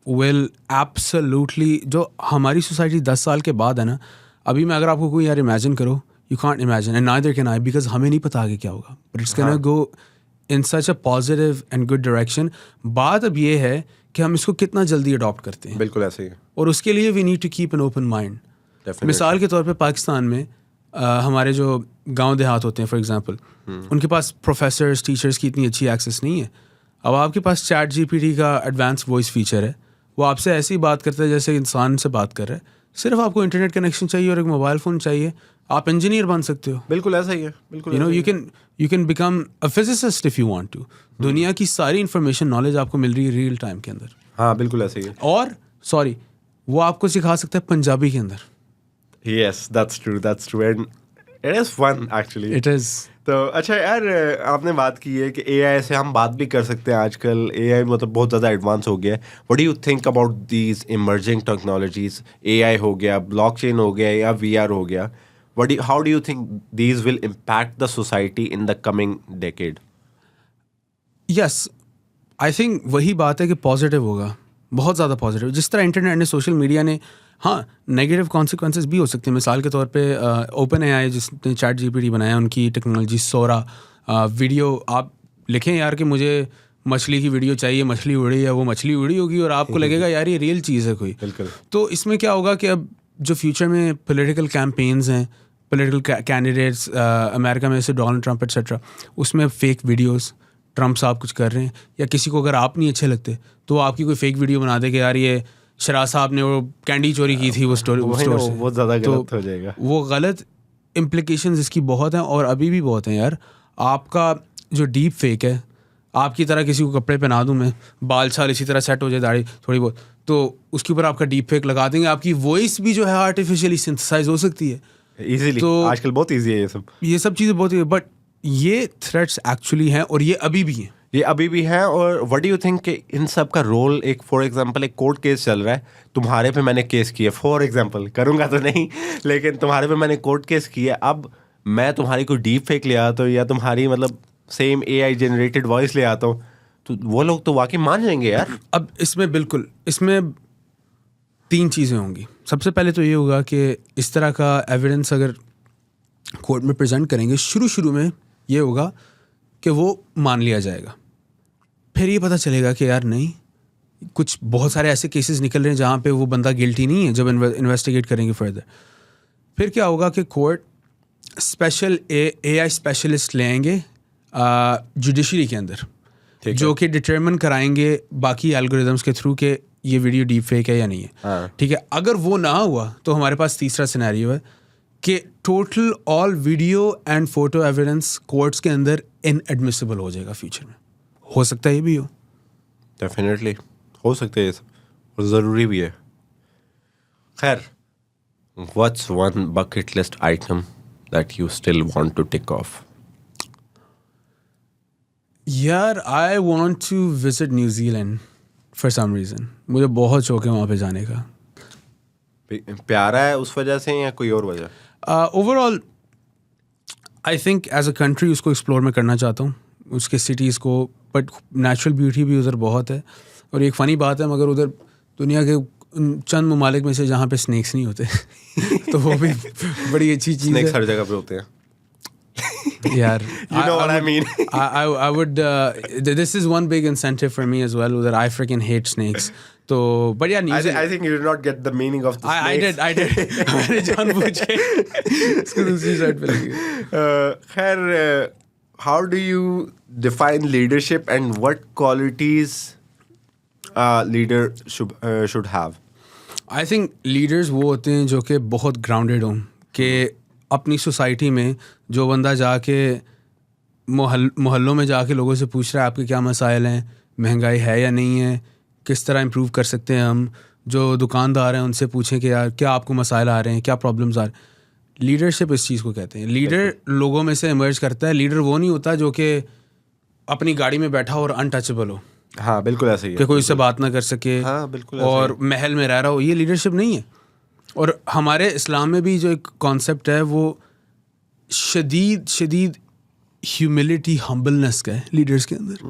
[SPEAKER 2] ول ایبسلیوٹلی, جو ہماری سوسائٹی 10 سال کے بعد ہے نا, ابھی میں اگر آپ کو کوئی یار امیجن کرو, you can't imagine and neither can I, because ہمیں نہیں پتا آگے کیا ہوگا, but it's can go in such a positive and good direction. بات اب یہ ہے کہ ہم اس کو کتنا جلدی اڈاپٹ کرتے ہیں.
[SPEAKER 1] بالکل ایسے ہی ہے,
[SPEAKER 2] اور اس کے لیے we need to keep an open mind. مثال کے طور پہ پاکستان میں ہمارے جو گاؤں دیہات ہوتے ہیں فار ایگزامپل, ان کے پاس پروفیسرس ٹیچرس کی اتنی اچھی ایکسیس نہیں ہے. اب آپ کے پاس چیٹ جی پی ٹی کا ایڈوانس وائس فیچر ہے, وہ آپ سے ایسی بات کرتا ہے جیسے انسان سے بات کر رہا ہے. صرف آپ کو انٹرنیٹ کنیکشن چاہیے اور ایک موبائل فون چاہیے, آپ انجینئر بن سکتے ہو.
[SPEAKER 1] بالکل ایسا ہی ہے, بالکل.
[SPEAKER 2] You know you can become a physicist if you want to. دنیا کی ساری انفارمیشن نالج آپ کو مل رہی ہے ریئل ٹائم کے اندر.
[SPEAKER 1] ہاں بالکل ایسا ہی ہے.
[SPEAKER 2] اور سوری, وہ آپ کو سکھا سکتا ہے پنجابی کے اندر.
[SPEAKER 1] Yes that's true and it is fun actually.
[SPEAKER 2] It is.
[SPEAKER 1] تو اچھا یار, آپ نے بات کی ہے کہ اے آئی سے ہم بات بھی کر سکتے ہیں. آج کل اے آئی مطلب بہت زیادہ ایڈوانس ہو گیا ہے. What do you think about these emerging technologies? A I ہو گیا, بلاک چین ہو گیا, یا وی آر ہو گیا. How do you think these will impact the society in the coming decade?
[SPEAKER 2] Yes, I think وہی بات ہے کہ پازیٹیو ہوگا, بہت زیادہ پازیٹیو. جس طرح انٹرنیٹ نے, سوشل میڈیا نے, ہاں نیگیٹو کانسیکوینسز بھی ہو سکتے ہیں. مثال کے طور پہ اوپن اے آئی جس نے چیٹ جی پی ٹی بنایا, ان کی ٹیکنالوجی سورا, ویڈیو آپ لکھیں یار کہ مجھے مچھلی کی ویڈیو چاہیے, مچھلی اڑی ہے, وہ مچھلی اڑی ہوگی اور آپ کو لگے گا یار یہ ریئل چیز ہے کوئی.
[SPEAKER 1] بالکل.
[SPEAKER 2] تو اس میں کیا ہوگا کہ اب جو فیوچر میں پولیٹیکل کیمپینز ہیں, پولیٹیکل کینڈیڈیٹس امریکہ میں جیسے ڈونلڈ ٹرمپ ایٹسیٹرا, اس میں فیک ویڈیوز ٹرمپ صاحب کچھ کر رہے ہیں, یا کسی کو اگر آپ نہیں اچھے لگتے تو وہ آپ کی کوئی فیک ویڈیو بنا دے کہ یار یہ شراز صاحب نے وہ کینڈی چوری کی تھی وہ اسٹور سے.
[SPEAKER 1] بہت زیادہ غلط ہو جائے گا.
[SPEAKER 2] وہ غلط امپلیکیشنز اس کی بہت ہیں, اور ابھی بھی بہت ہیں یار. آپ کا جو ڈیپ فیک ہے, آپ کی طرح کسی کو کپڑے پہنا دوں میں, بال چھال اسی طرح سیٹ ہو جائے, داڑھی تھوڑی بہت, تو اس کے اوپر آپ کا ڈیپ فیک لگا دیں گے. آپ کی وائس بھی جو ہے آرٹیفیشلی سنتھسائز ہو سکتی ہے
[SPEAKER 1] ایزیلی.
[SPEAKER 2] تو
[SPEAKER 1] آج کل بہت ایزی ہے
[SPEAKER 2] یہ سب چیزیں بہت. بٹ یہ تھریٹس ایکچولی ہیں, اور یہ ابھی بھی ہیں.
[SPEAKER 1] یہ ابھی بھی ہیں. اور وٹ ڈو یو تھنک کہ ان سب کا رول, ایک فار ایگزامپل ایک کورٹ کیس چل رہا ہے, تمہارے پہ میں نے کیس کیا, فار ایگزامپل کروں گا تو نہیں, لیکن تمہارے پہ میں نے کورٹ کیس کیا. اب میں تمہاری کوئی ڈیپ فیک لے آتا ہوں, یا تمہاری مطلب سیم اے آئی جنریٹڈ وائس لے آتا ہوں, تو وہ لوگ تو واقعی مان جائیں گے یار.
[SPEAKER 2] اب اس میں بالکل, اس میں 3 چیزیں ہوں گی. سب سے پہلے تو یہ ہوگا کہ اس طرح کا ایویڈنس اگر کورٹ میں پریزنٹ کریں گے, شروع میں یہ ہوگا کہ وہ مان لیا جائے گا. پھر یہ پتہ چلے گا کہ یار نہیں, کچھ بہت سارے ایسے کیسز نکل رہے ہیں جہاں پہ وہ بندہ گلٹی نہیں ہے. جب انویسٹیگیٹ کریں گے فردر, پھر کیا ہوگا کہ کورٹ اسپیشل اے آئی اسپیشلسٹ لے آئیں گے جوڈیشری کے اندر, جو کہ ڈٹرمن کرائیں گے باقی الگوریدمس کے تھرو کہ یہ ویڈیو ڈیپ فیک ہے یا نہیں ہے. ٹھیک ہے, اگر وہ نہ ہوا تو ہمارے پاس تیسرا سینیریو ہے کہ total all video and photo evidence courts کے اندر ان ایڈمیسیبل ہو جائے گا فیوچر میں. ہو سکتا ہے یہ بھی ہو.
[SPEAKER 1] ڈیفینیٹلی ہو سکتے ہیں یہ سب, اور ضروری بھی ہے. خیر, what's one bucket list item that you still want to tick off?
[SPEAKER 2] یار I want to visit New Zealand for some reason. مجھے بہت شوق ہے وہاں پہ جانے کا.
[SPEAKER 1] پیارا ہے اس وجہ سے یا کوئی اور وجہ؟
[SPEAKER 2] Overall I think as a country اس کو ایکسپلور میں کرنا چاہتا ہوں, اس کے سٹیز کو, بٹ نیچرل بیوٹی بھی ادھر بہت ہے. اور ایک فنی بات ہے, مگر ادھر دنیا کے چند ممالک میں سے جہاں پہ اسنیکس نہیں ہوتے تو وہ بھی بڑی اچھی چیز ہے.
[SPEAKER 1] ہر جگہ پہ ہوتے ہیں
[SPEAKER 2] یار.
[SPEAKER 1] You know what I mean.
[SPEAKER 2] I would this is one big incentive for me as well, that I freaking hate snakes. So but yeah,
[SPEAKER 1] I think you did not get the meaning of the snakes.
[SPEAKER 2] I did میں جان بوجھ کے اس کو دوسری سائڈ پہ لگی.
[SPEAKER 1] خیر, how do you define leadership and what qualities a leader should have?
[SPEAKER 2] I think leaders وہ ہوتے ہیں جو کہ بہت گراؤنڈیڈ ہوں, کہ اپنی سوسائٹی میں جو بندہ جا کے محلوں میں جا کے لوگوں سے پوچھ رہا ہے آپ کے کیا مسائل ہیں, مہنگائی ہے یا نہیں ہے, کس طرح امپروو کر سکتے ہیں ہم, جو دکاندار ہیں ان سے پوچھیں کہ یار کیا آپ کو مسائل آ رہے ہیں, کیا پرابلمس آ رہے ہیں. لیڈرشپ اس چیز کو کہتے ہیں. لیڈر لوگوں میں سے ایمرج کرتا ہے. لیڈر وہ نہیں ہوتا جو کہ اپنی گاڑی میں بیٹھا اور انٹچبل ہو.
[SPEAKER 1] ہاں بالکل ایسے ہی ہے,
[SPEAKER 2] کہ کوئی اس سے بات نہ کر سکے اور محل میں رہ رہا ہو. یہ لیڈرشپ نہیں ہے. اور ہمارے اسلام میں بھی جو ایک کانسیپٹ ہے وہ شدید ہیوملٹی, ہمبلنس کا ہے لیڈرس کے اندر.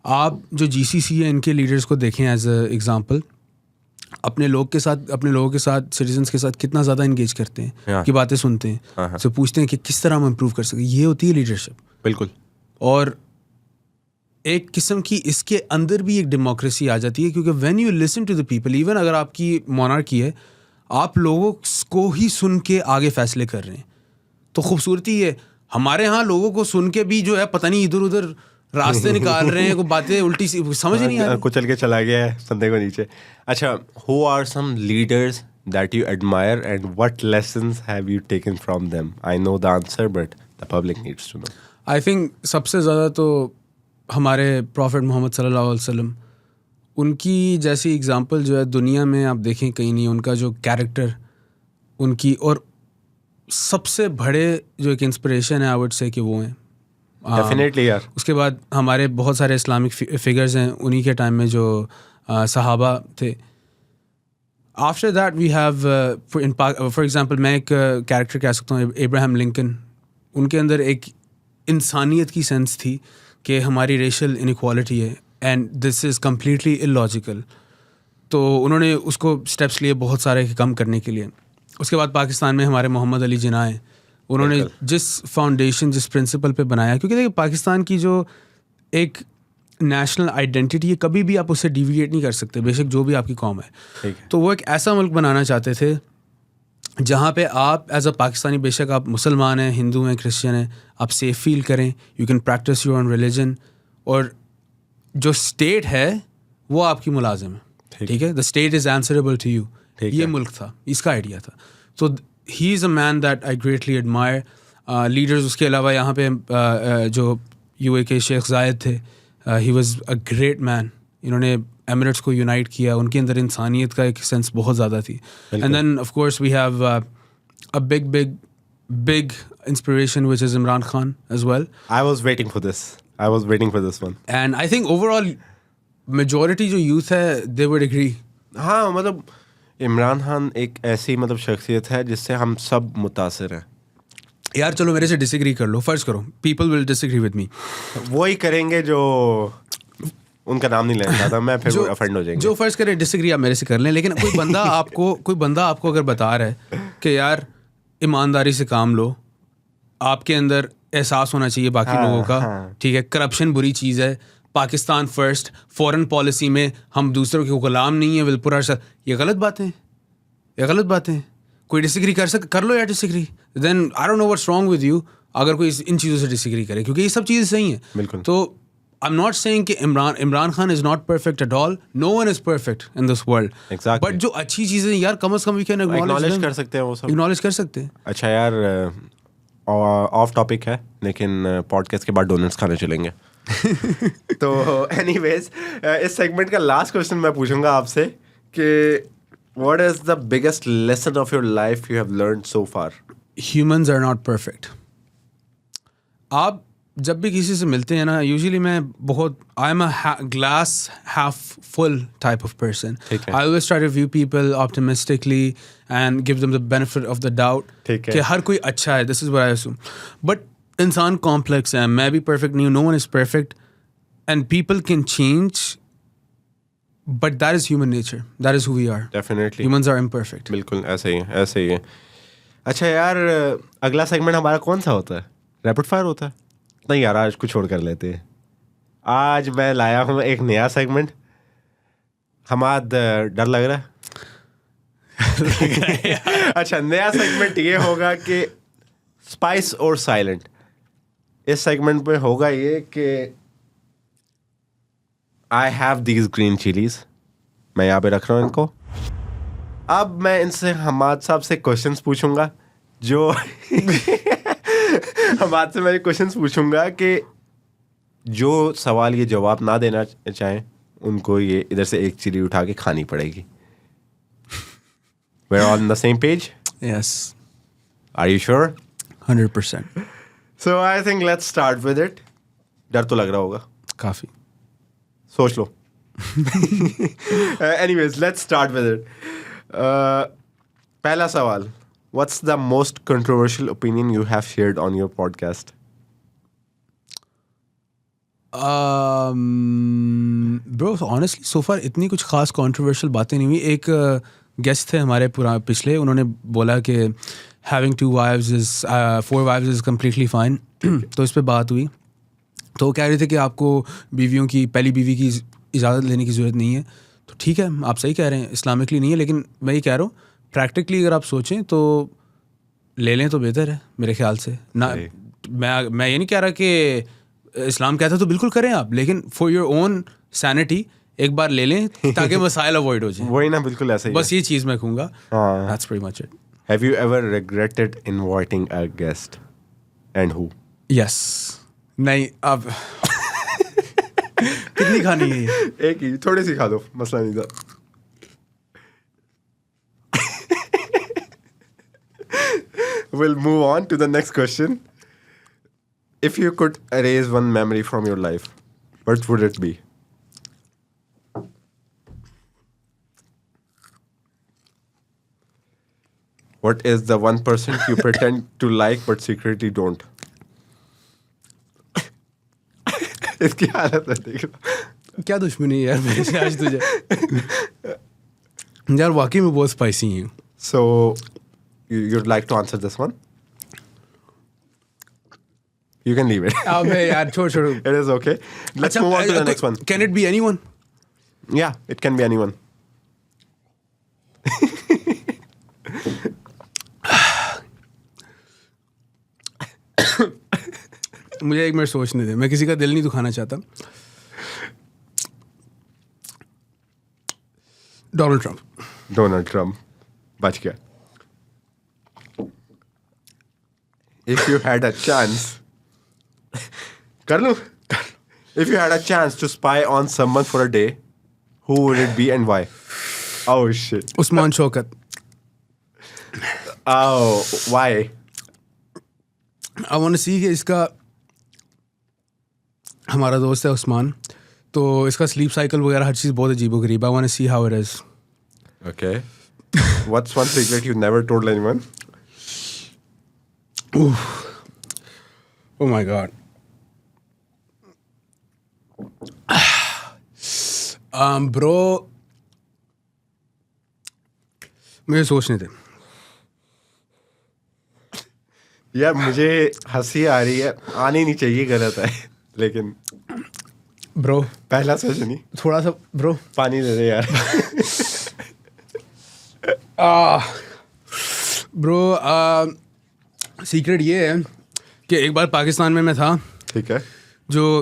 [SPEAKER 2] آپ جو جی سی سی ہے ان کے لیڈرس کو دیکھیں ایز اے ایگزامپل, اپنے لوگوں کے ساتھ سٹیزنس کے ساتھ کتنا زیادہ انگیج کرتے ہیں, کی باتیں سنتے ہیں, سے پوچھتے ہیں کہ کس طرح ہم امپروو کر سکیں. یہ ہوتی ہے لیڈرشپ.
[SPEAKER 1] بالکل.
[SPEAKER 2] اور ایک قسم کی اس کے اندر بھی ایک ڈیموکریسی آ جاتی ہے, کیونکہ when you listen to the people, even اگر آپ کی مونارکی ہے, آپ لوگوں کو ہی سن کے آگے فیصلے کر رہے ہیں. تو خوبصورتی ہے ہمارے ہاں لوگوں کو سن کے بھی جو ہے پتہ نہیں ادھر ادھر راستے نکال رہے ہیں, کوئی باتیں الٹی سی سمجھ نہیں آ رہی,
[SPEAKER 1] کچل کے چلا گیا ہے بندے کو نیچے. اچھا, who are some leaders that you admire and what lessons have you taken from them? I know the answer but the public needs to know.
[SPEAKER 2] I think سب سے زیادہ تو ہمارے پروفٹ محمد صلی اللہ علیہ وسلم, ان کی جیسی اگزامپل جو ہے دنیا میں آپ دیکھیں کہیں نہیں. ان کا جو کیریکٹر, ان کی, اور سب سے بڑے جو ایک انسپریشن ہے آئی وڈ سے کہ وہ ہیں.
[SPEAKER 1] ڈیفینیٹلی یار.
[SPEAKER 2] اس کے بعد ہمارے بہت سارے اسلامک فگرز ہیں انہی کے ٹائم میں جو صحابہ تھے. After that we have for example میں ایک کیریکٹر کہہ سکتا ہوں ابراہیم لنکن. ان کے اندر ایک انسانیت کی سینس تھی کہ ہماری ریشل انیکوالٹی ہے and this is completely illogical. تو انہوں نے اس کو اسٹیپس لیے بہت سارے کم کرنے کے لیے. اس کے بعد پاکستان میں ہمارے محمد علی جناح ہیں, انہوں نے جس فاؤنڈیشن جس پرنسپل پہ بنایا, کیونکہ دیکھیں پاکستان کی جو ایک نیشنل آئیڈینٹی ہے کبھی بھی آپ اس سے ڈیویٹ نہیں کر سکتے, بے شک جو بھی آپ کی قوم ہے. تو وہ ایک ایسا ملک بنانا چاہتے تھے جہاں پہ آپ ایز اے پاکستانی, بے شک آپ مسلمان ہیں, ہندو ہیں, کرسچن ہیں, آپ سیف فیل کریں, you can practice your own religion, اور جو اسٹیٹ ہے وہ آپ کی ملازم ہے. ٹھیک ہے, the state is answerable to you. یہ ملک تھا, اس کا آئیڈیا تھا. تو he is a man that I greatly admire. Leaders اس کے علاوہ یہاں پہ جو یو اے کے شیخ زائد تھے, he was a great man. انہوں نے ایمریٹس کو یونائٹ کیا, ان کے اندر انسانیت کا ایک سینس بہت زیادہ تھی. And then of course we have a big inspiration which is Imran Khan as well.
[SPEAKER 1] I was waiting for this one.
[SPEAKER 2] And I think overall majority جو یوتھ ہے دے وڈ ایگری.
[SPEAKER 1] ہاں, مطلب عمران خان ایک ایسی مطلب شخصیت ہے جس سے ہم سب متاثر ہیں.
[SPEAKER 2] یار چلو میرے سے ڈس ایگری کر لو, فرض کرو people will disagree with me.
[SPEAKER 1] وہی کریں گے جو ان کا نام نہیں لینا چاہتا میں, پھر وہ افینڈ ہو جائیں گے.
[SPEAKER 2] جو فرض کریں ڈس ایگری آپ میرے سے کر لیں, لیکن کوئی بندہ آپ کو اگر بتا رہا ہے کہ یار ایمانداری سے کام لو, آپ کے اندر احساس ہونا چاہیے باقی لوگوں کا, ٹھیک ہے, کرپشن بری چیز ہے, پاکستان فرسٹ, فورن پالیسی میں ہم دوسروں کے غلام نہیں ہیں, ولپورا, یہ غلط باتیں. کوئی ڈس ایگری کر لو یا disagree, then I don't know what's wrong with you اگر کوئی ان چیزوں سے ڈس ایگری کرے, کیونکہ یہ سب چیزیں صحیح ہیں.
[SPEAKER 1] بالکل.
[SPEAKER 2] تو I'm not saying کہ Imran Khan is not perfect at all. No one is perfect in this world.
[SPEAKER 1] Exactly.
[SPEAKER 2] But جو اچھی چیزیں یار کم از کم we can acknowledge
[SPEAKER 1] کر سکتے ہیں وہ سب.
[SPEAKER 2] Acknowledge کر سکتے ہیں.
[SPEAKER 1] اچھا یار آف ٹاپک ہے لیکن پوڈ کاسٹ کے بعد ڈونٹس کھانے چلیں گے. تو اینی ویز اس سیگمنٹ کا لاسٹ کوشچن میں پوچھوں گا آپ سے کہ what is the biggest lesson of your life you have learned so for.
[SPEAKER 2] Humans are not perfect. آپ جب بھی کسی سے ملتے ہیں نا یوزلی میں بہت I am a glass half full type of person. I always try to view people optimistically and give them the benefit of the doubt کہ ہر کوئی اچھا ہے. This is what I assume. But انسان کمپلیکس ہے, میں بھی پرفیکٹ نہیں ہوں, no one is perfect and people can change but that is human nature, that is who we are.
[SPEAKER 1] Definitely
[SPEAKER 2] humans are imperfect.
[SPEAKER 1] بالکل ایسے ہی ہے, ایسے ہی ہے. اچھا یار اگلا سیگمنٹ ہمارا کون سا ہوتا ہے؟ ریپڈ فائر ہوتا ہے. نہیں یار آج کچھ چھوڑ کر لیتے ہیں. آج میں لایا ہوں ایک نیا سیگمنٹ. حماد ڈر لگ رہا ہے؟ اچھا نیا سیگمنٹ یہ ہوگا کہ اسپائس اور سائلنٹ. اس سیگمنٹ میں ہوگا یہ کہ I have these green chillies, میں یہاں پہ رکھ رہا ہوں ان کو. اب میں ان سے حماد صاحب سے کوشچنس پوچھوں گا جو حماد سے میں کوشچنس پوچھوں گا کہ جو سوال یہ جواب نہ دینا چاہیں ان کو یہ ادھر سے ایک چلی اٹھا کے کھانی پڑے گی. We're all on the same page?
[SPEAKER 2] Yes.
[SPEAKER 1] Are you sure?
[SPEAKER 2] 100%.
[SPEAKER 1] So I think let's start with it. ڈر تو لگ رہا ہوگا
[SPEAKER 2] کافی,
[SPEAKER 1] سوچ لو. Anyways, let's start with it. پہلا سوال, what's the most controversial opinion you have shared on your podcast?
[SPEAKER 2] Bro, honestly, so far اتنی کچھ خاص controversial باتیں نہیں ہوئی. ایک گیسٹ تھے ہمارے پچھلے, انہوں نے بولا کہ having 4 wives is completely fine. تو اس پہ بات ہوئی تو وہ کہہ رہے تھے کہ آپ کو بیویوں کی پہلی بیوی کی اجازت لینے کی ضرورت نہیں ہے. تو ٹھیک ہے, آپ صحیح کہہ رہے ہیں, اسلامکلی نہیں ہے, لیکن میں یہ کہہ رہا ہوں پریکٹیکلی اگر آپ سوچیں تو لے لیں تو بہتر ہے میرے خیال سے. نہ میں یہ نہیں کہہ رہا کہ اسلام کہتا ہے تو بالکل کریں آپ, لیکن فار یور اون سینٹی ایک بار لے لیں تاکہ مسائل اوائڈ ہو جائیں.
[SPEAKER 1] وہی نا, بالکل ایسا ہی.
[SPEAKER 2] بس یہ چیز میں کہوں گا. That's pretty much it.
[SPEAKER 1] Have you ever regretted inviting a guest and who?
[SPEAKER 2] Yes. نہیں اب کتنی کھانی ہے؟
[SPEAKER 1] ایک ہی, تھوڑی سی کھا دو, مسئلہ نہیں تھا. We'll move on to the next question. If you could erase one memory from your life, what would it be? What is the one person you pretend to like but secretly don't? اس کی حالت ہے, دیکھ لو.
[SPEAKER 2] کیا دشمنی ہے یار میرے سے آج تجھے؟ یار واقعی میں بہت اسپائسی ہیں.
[SPEAKER 1] So you'd like to answer this one? You can leave it.
[SPEAKER 2] ابے یار چھوڑ.
[SPEAKER 1] It is okay. Let's move on to the next one.
[SPEAKER 2] Can it be anyone?
[SPEAKER 1] Yeah, it can be anyone.
[SPEAKER 2] مجھے ایک منٹ سوچنے دے, میں کسی کا دل نہیں دکھانا چاہتا.
[SPEAKER 1] ڈونلڈ ٹرمپ بچ گیا. If you had a chance, کر لوں. If you had a chance to spy on someone for a day, who would it be and why? Oh shit.
[SPEAKER 2] Usman Shaukat.
[SPEAKER 1] Oh, why?
[SPEAKER 2] I want to see کہ اس کا, ہمارا دوست ہے عثمان, تو اس کا سلیپ سائیکل وغیرہ ہر چیز بہت عجیب و غریب. I want to see how it is.
[SPEAKER 1] Okay. What's one secret you never told anyone?
[SPEAKER 2] Oh my God. Bro, مجھے سوچنے تھے.
[SPEAKER 1] یار مجھے ہنسی آ رہی ہے, آنی نہیں چاہیے, غلط ہے, لیکن
[SPEAKER 2] برو
[SPEAKER 1] پہلا سوچ نہیں,
[SPEAKER 2] تھوڑا سا برو
[SPEAKER 1] پانی دے دے یار.
[SPEAKER 2] برو سیکرٹ یہ ہے کہ ایک بار پاکستان میں تھا,
[SPEAKER 1] ٹھیک ہے,
[SPEAKER 2] جو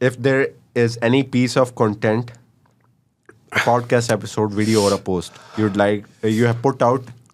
[SPEAKER 1] if there is any piece of content, a podcast episode, video or a post you have put out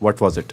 [SPEAKER 1] what was it?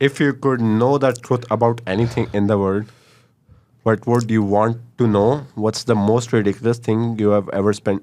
[SPEAKER 1] If you could know the truth about anything in the world, what would you want to know? What's the most ridiculous thing you have ever spent?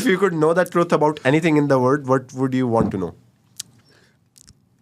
[SPEAKER 1] If you could know the truth about anything in the world, what would you want to know?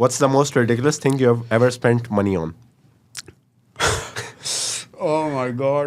[SPEAKER 1] What's the most ridiculous thing you have ever spent money on?
[SPEAKER 2] Oh my God.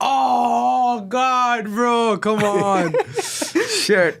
[SPEAKER 2] Oh God, bro, come on. Shit.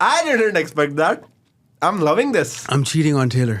[SPEAKER 1] I didn't expect that. I'm loving this.
[SPEAKER 2] I'm cheating on Taylor.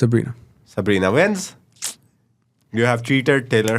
[SPEAKER 2] Sabrina.
[SPEAKER 1] Sabrina wins. You have cheated Taylor.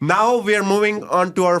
[SPEAKER 1] Now we are moving on to our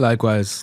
[SPEAKER 2] Likewise.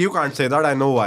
[SPEAKER 1] you can't say that, I know why.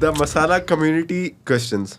[SPEAKER 1] the Masala Community questions.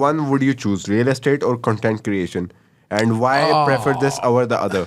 [SPEAKER 1] one would you choose, real estate or content creation, and why prefer this over the other?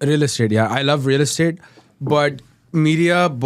[SPEAKER 2] Real estate, yeah. I love real estate, but media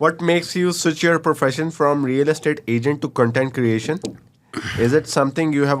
[SPEAKER 1] What makes you switch your profession from real estate agent to content creation? Is it something you have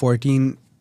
[SPEAKER 2] 14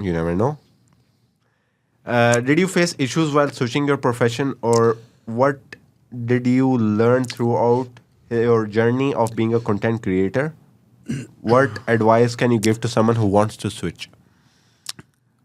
[SPEAKER 1] You never know. Did you face issues while switching your profession, or what did you learn throughout your journey of being a content creator? What advice can you give to someone who wants to switch?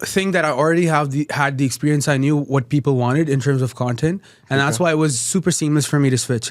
[SPEAKER 2] thing that I already had the experience. I knew what people wanted in terms of content, and that's why it was super seamless for me to switch.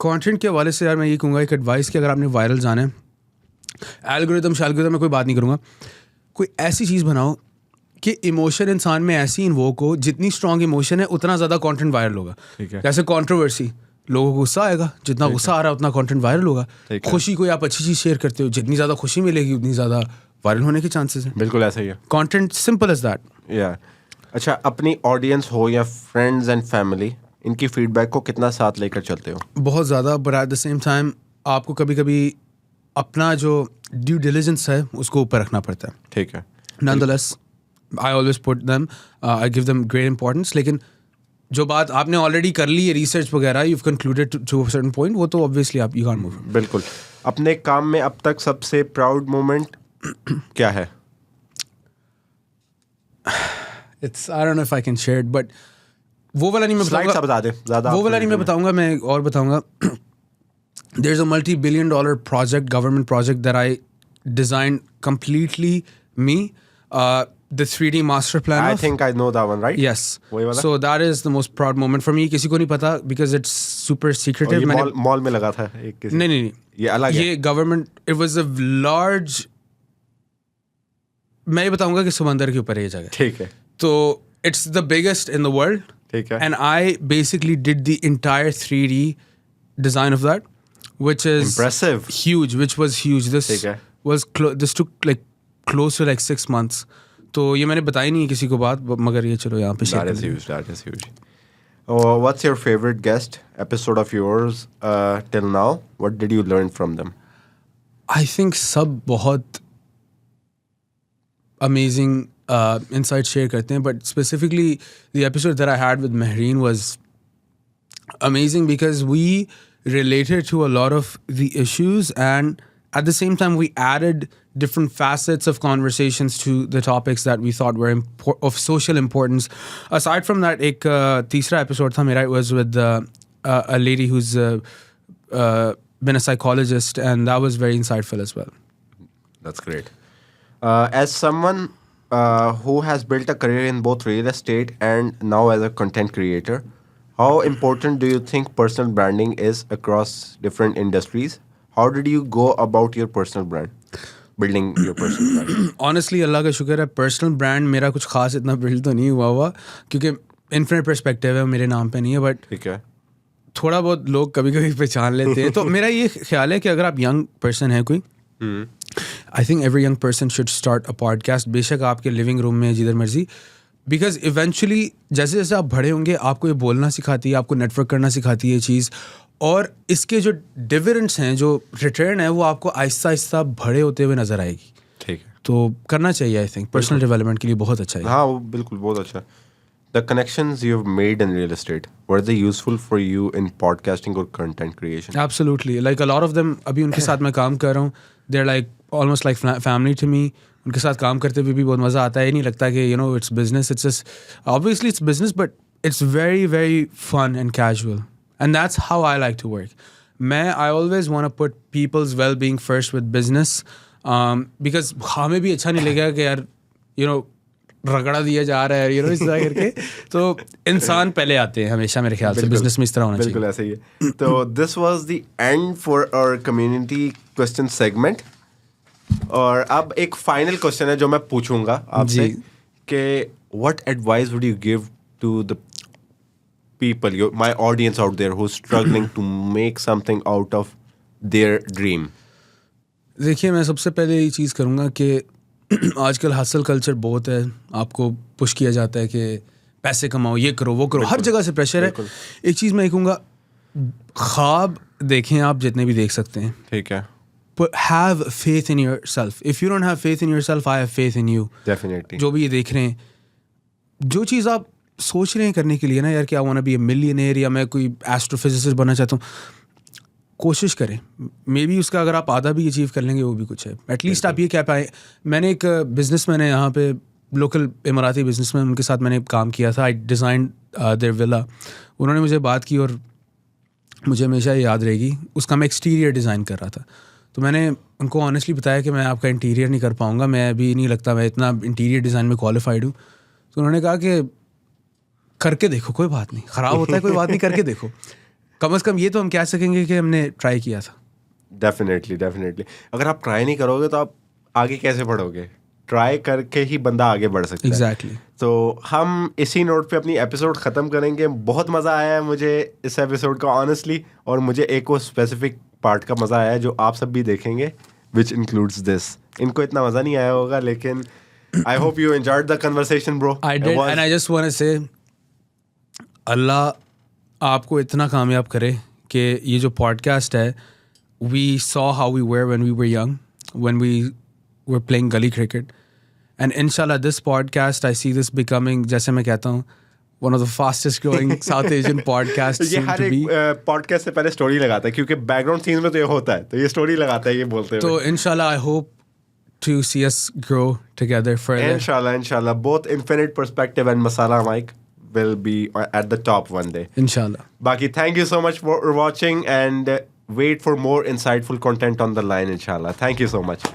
[SPEAKER 2] content کے حوالے سے یار میں یہ کہوں گا ایک ایڈوائس کہ اگر آپ نے وائرل جانا ہے, الگورتھم میں کوئی بات نہیں کروں گا, کوئی ایسی چیز بناؤ کہ ایموشن انسان میں ایسی انووک ہو, جتنی اسٹرانگ ایموشن ہے اتنا زیادہ کانٹینٹ وائرل ہوگا. جیسے کانٹروورسی, لوگوں کو غصہ آئے گا, جتنا غصہ آ رہا ہے اتنا کانٹینٹ وائرل ہوگا. خوشی کوئی آپ اچھی چیز شیئر کرتے ہو, جتنی زیادہ خوشی ملے گی اتنی زیادہ وائرل ہونے کے چانسز ہیں.
[SPEAKER 1] بالکل ایسا ہی ہے.
[SPEAKER 2] Content simple as that.
[SPEAKER 1] یا اچھا, اپنی آڈینس ہو یا فرینڈز اینڈ فیملی, ان کی فیڈ بیک کو کتنا ساتھ لے کر چلتے ہو؟
[SPEAKER 2] بہت زیادہ, but at the same time آپ کو کبھی کبھی اپنا جو ڈیو ڈیلیجنس ہے اس کو اوپر رکھنا پڑتا ہے.
[SPEAKER 1] ٹھیک ہے.
[SPEAKER 2] None the less I always put them, I give them great importance. لیکن جو بات آپ نے آلریڈی کر لی ہے ریسرچ وغیرہ, you concluded to certain point, وہ تو obviously آپ یو کانٹ موو.
[SPEAKER 1] بالکل. اپنے کام میں اب تک سب سے پراؤڈ مومنٹ کیا ہے؟
[SPEAKER 2] It's I don't know if I can share it, but وہ والا نہیں میں بتاؤں گا.
[SPEAKER 1] بتا دیں زیادہ.
[SPEAKER 2] وہ والا نہیں میں بتاؤں گا, میں اور بتاؤں گا. There's a multi-billion-dollar project, government project that I designed completely me. The 3D master plan.
[SPEAKER 1] I think I know that one, right?
[SPEAKER 2] Yes. So that is the most proud moment for me. کسی کو نہیں پتا because it's super secretive.
[SPEAKER 1] یہ مال میں لگا تھا ایک کسی.
[SPEAKER 2] نہیں,
[SPEAKER 1] یہ الگ ہے.
[SPEAKER 2] یہ government, it was a large, میں یہ بتاؤں گا کہ سمندر کے اوپر ہے یہ جگہ.
[SPEAKER 1] ٹھیک ہے.
[SPEAKER 2] تو it's the biggest in the world.
[SPEAKER 1] ٹھیک ہے.
[SPEAKER 2] And I basically did the entire 3D design of that, which is
[SPEAKER 1] impressive.
[SPEAKER 2] Huge, which was huge. This was this took like close to like 6 months. تو یہ میں نے بتائی نہیں کسی کو بات, مگر یہ چلو یہاں پہ شیئر کر دیں.
[SPEAKER 1] That is huge. What's your favorite guest episode of yours till now? What did you learn from them?
[SPEAKER 2] I think سب بہت amazing insight share کرتے ہیں, but specifically the episode that I had with Mehreen was amazing because we related to a lot of the issues, and at the same time we added different facets of conversations to the topics that we thought were of social importance. Aside from that, ek teesra episode tha mera, it was with a lady who's been a psychologist, and that was very insightful as well.
[SPEAKER 1] That's great. As someone who has built a career in both real estate and now as a content creator, how important do you think personal branding is across different industries? How did you go about your personal brand? Building your personal brand?
[SPEAKER 2] Honestly, اللہ کا شکر ہے, پرسنل برانڈ میرا کچھ خاص اتنا بلڈ تو نہیں ہوا کیونکہ انفینٹ پرسپیکٹیو ہے, میرے نام پہ نہیں ہے, بٹ
[SPEAKER 1] ٹھیک ہے,
[SPEAKER 2] تھوڑا بہت لوگ کبھی کبھی پہچان لیتے ہیں. تو میرا یہ خیال ہے کہ اگر آپ ینگ پرسن ہیں کوئی, I think every young person should start a podcast, بے شک آپ کے لیونگ روم میں جدھر مرضی, بیکاز ایونچولی جیسے جیسے آپ بڑے ہوں گے آپ کو یہ بولنا سکھاتی ہے, آپ کو نیٹ ورک کرنا سکھاتی ہے یہ چیز, اور اس کے جو ڈیویڈنڈس ہیں, جو ریٹرن ہے, وہ آپ کو آہستہ آہستہ بڑے ہوتے ہوئے نظر آئے گی. ٹھیک ہے, تو کرنا چاہیے. آئی تھنک پرسنل ڈیولپمنٹ کے لیے بہت اچھا ہے.
[SPEAKER 1] ہاں بالکل, بہت اچھا. The connections you have made in real estate, were they useful for you in podcasting or content creation?
[SPEAKER 2] Absolutely. Like a lot of them, ابھی ان کے ساتھ میں کام کر رہا ہوں, they're like almost like family to me. ان کے ساتھ کام کرتے ہوئے بھی بہت مزہ آتا ہے. یہ نہیں لگتا کہ it's business, it's just obviously it's business, but it's very very fun and casual, and that's how I like to work. I always want to put people's well-being first with business, because ہمیں بھی اچھا نہیں لگے گا کہ یار رگڑا دیا جا رہا ہے اس طرح کر کے. تو انسان پہلے آتے ہیں ہمیشہ میرے خیال سے, بزنس میں اس طرح ہونا چاہیے.
[SPEAKER 1] بالکل ایسا ہی ہے. تو this was the end for our community question segment, اور اب ایک فائنل کوشچن ہے جو میں پوچھوں گا آپ سے کہ what advice would you give to the people, my audience out there who's struggling to make something out of their dream?
[SPEAKER 2] دیکھیے, میں سب سے پہلے یہ چیز کروں گا کہ آج کل ہاسل کلچر بہت ہے, آپ کو پش کیا جاتا ہے کہ پیسے کماؤ, یہ کرو وہ کرو, ہر جگہ سے پریشر ہے. ایک چیز میں کہوں گا, خواب دیکھیں آپ جتنے بھی دیکھ سکتے ہیں,
[SPEAKER 1] ٹھیک ہے,
[SPEAKER 2] have faith in yourself. If you don't have faith in yourself, I have faith in you.
[SPEAKER 1] Definitely.
[SPEAKER 2] جو بھی یہ دیکھ رہے ہیں, جو چیز آپ سوچ رہے ہیں کرنے کے لیے نا یار, کہ I wanna be a millionaire یا میں کوئی ایسٹروفزسسٹ بننا چاہتا ہوں, کوشش کریں. مے بی اس کا اگر آپ آدھا بھی اچیو کر لیں گے وہ بھی کچھ ہے. ایٹ لیسٹ آپ یہ کہہ پائیں. میں نے ایک بزنس مین ہے یہاں پہ, لوکل اماراتی بزنس مین, ان کے ساتھ میں نے کام کیا تھا. آئی ڈیزائنڈ دیئر ولا. انہوں نے مجھے بات کی اور مجھے ہمیشہ یاد رہے گی. اس کا میں ایکسٹیریئر ڈیزائن کر رہا تھا. تو میں نے ان کو آنیسٹلی بتایا کہ میں آپ کا انٹیریئر نہیں کر پاؤں گا, میں ابھی نہیں لگتا میں اتنا انٹیریئر ڈیزائن میں کوالیفائڈ ہوں. تو انہوں نے کہا کہ کر کے دیکھو, کوئی بات نہیں, خراب ہوتا ہے کوئی بات نہیں, کر کے دیکھو. کم از کم یہ تو ہم کہہ سکیں گے کہ ہم نے ٹرائی کیا تھا.
[SPEAKER 1] ڈیفینیٹلی. اگر آپ ٹرائی نہیں کرو گے تو آپ آگے کیسے بڑھو گے؟ ٹرائی کر کے ہی بندہ آگے بڑھ سکتا ہے.
[SPEAKER 2] ایگزیکٹلی.
[SPEAKER 1] تو ہم اسی نوٹ پہ اپنی ایپیسوڈ ختم کریں گے. بہت مزہ آیا ہے مجھے اس ایپیسوڈ کا آنیسٹلی, اور مجھے ایک وہ اسپیسیفک پارٹ کا مزہ آیا ہے جو آپ سب بھی دیکھیں گے, وچ انکلوڈس دس. ان کو اتنا مزہ نہیں آیا ہوگا, لیکن I hope you enjoyed the conversation, bro.
[SPEAKER 2] I did, and I just want to say, اللہ آپ کو اتنا کامیاب کرے کہ یہ جو پوڈ کاسٹ ہے, we saw how we were when we were young, when we were playing gully cricket, and inshallah this podcast, I see this becoming, جیسے میں کہتا ہوں, one of the fastest growing South Asian podcasts
[SPEAKER 1] یہ
[SPEAKER 2] soon
[SPEAKER 1] ہر
[SPEAKER 2] to be.
[SPEAKER 1] ایک پوڈ کاسٹ سے پہلے اسٹوری لگاتا ہے, کیونکہ بیک گراؤنڈ سینس میں تو یہ ہوتا ہے, تو یہ اسٹوری لگاتا ہے یہ بولتے
[SPEAKER 2] تو
[SPEAKER 1] ہوئے.
[SPEAKER 2] inshallah I hope to see us grow together further.
[SPEAKER 1] Inshallah, both Infinite Perspective and Masala Mike will be at the top one day.
[SPEAKER 2] Inshallah.
[SPEAKER 1] Baki, thank you so much for watching, and wait for more insightful content on the line, inshallah. Thank you so much.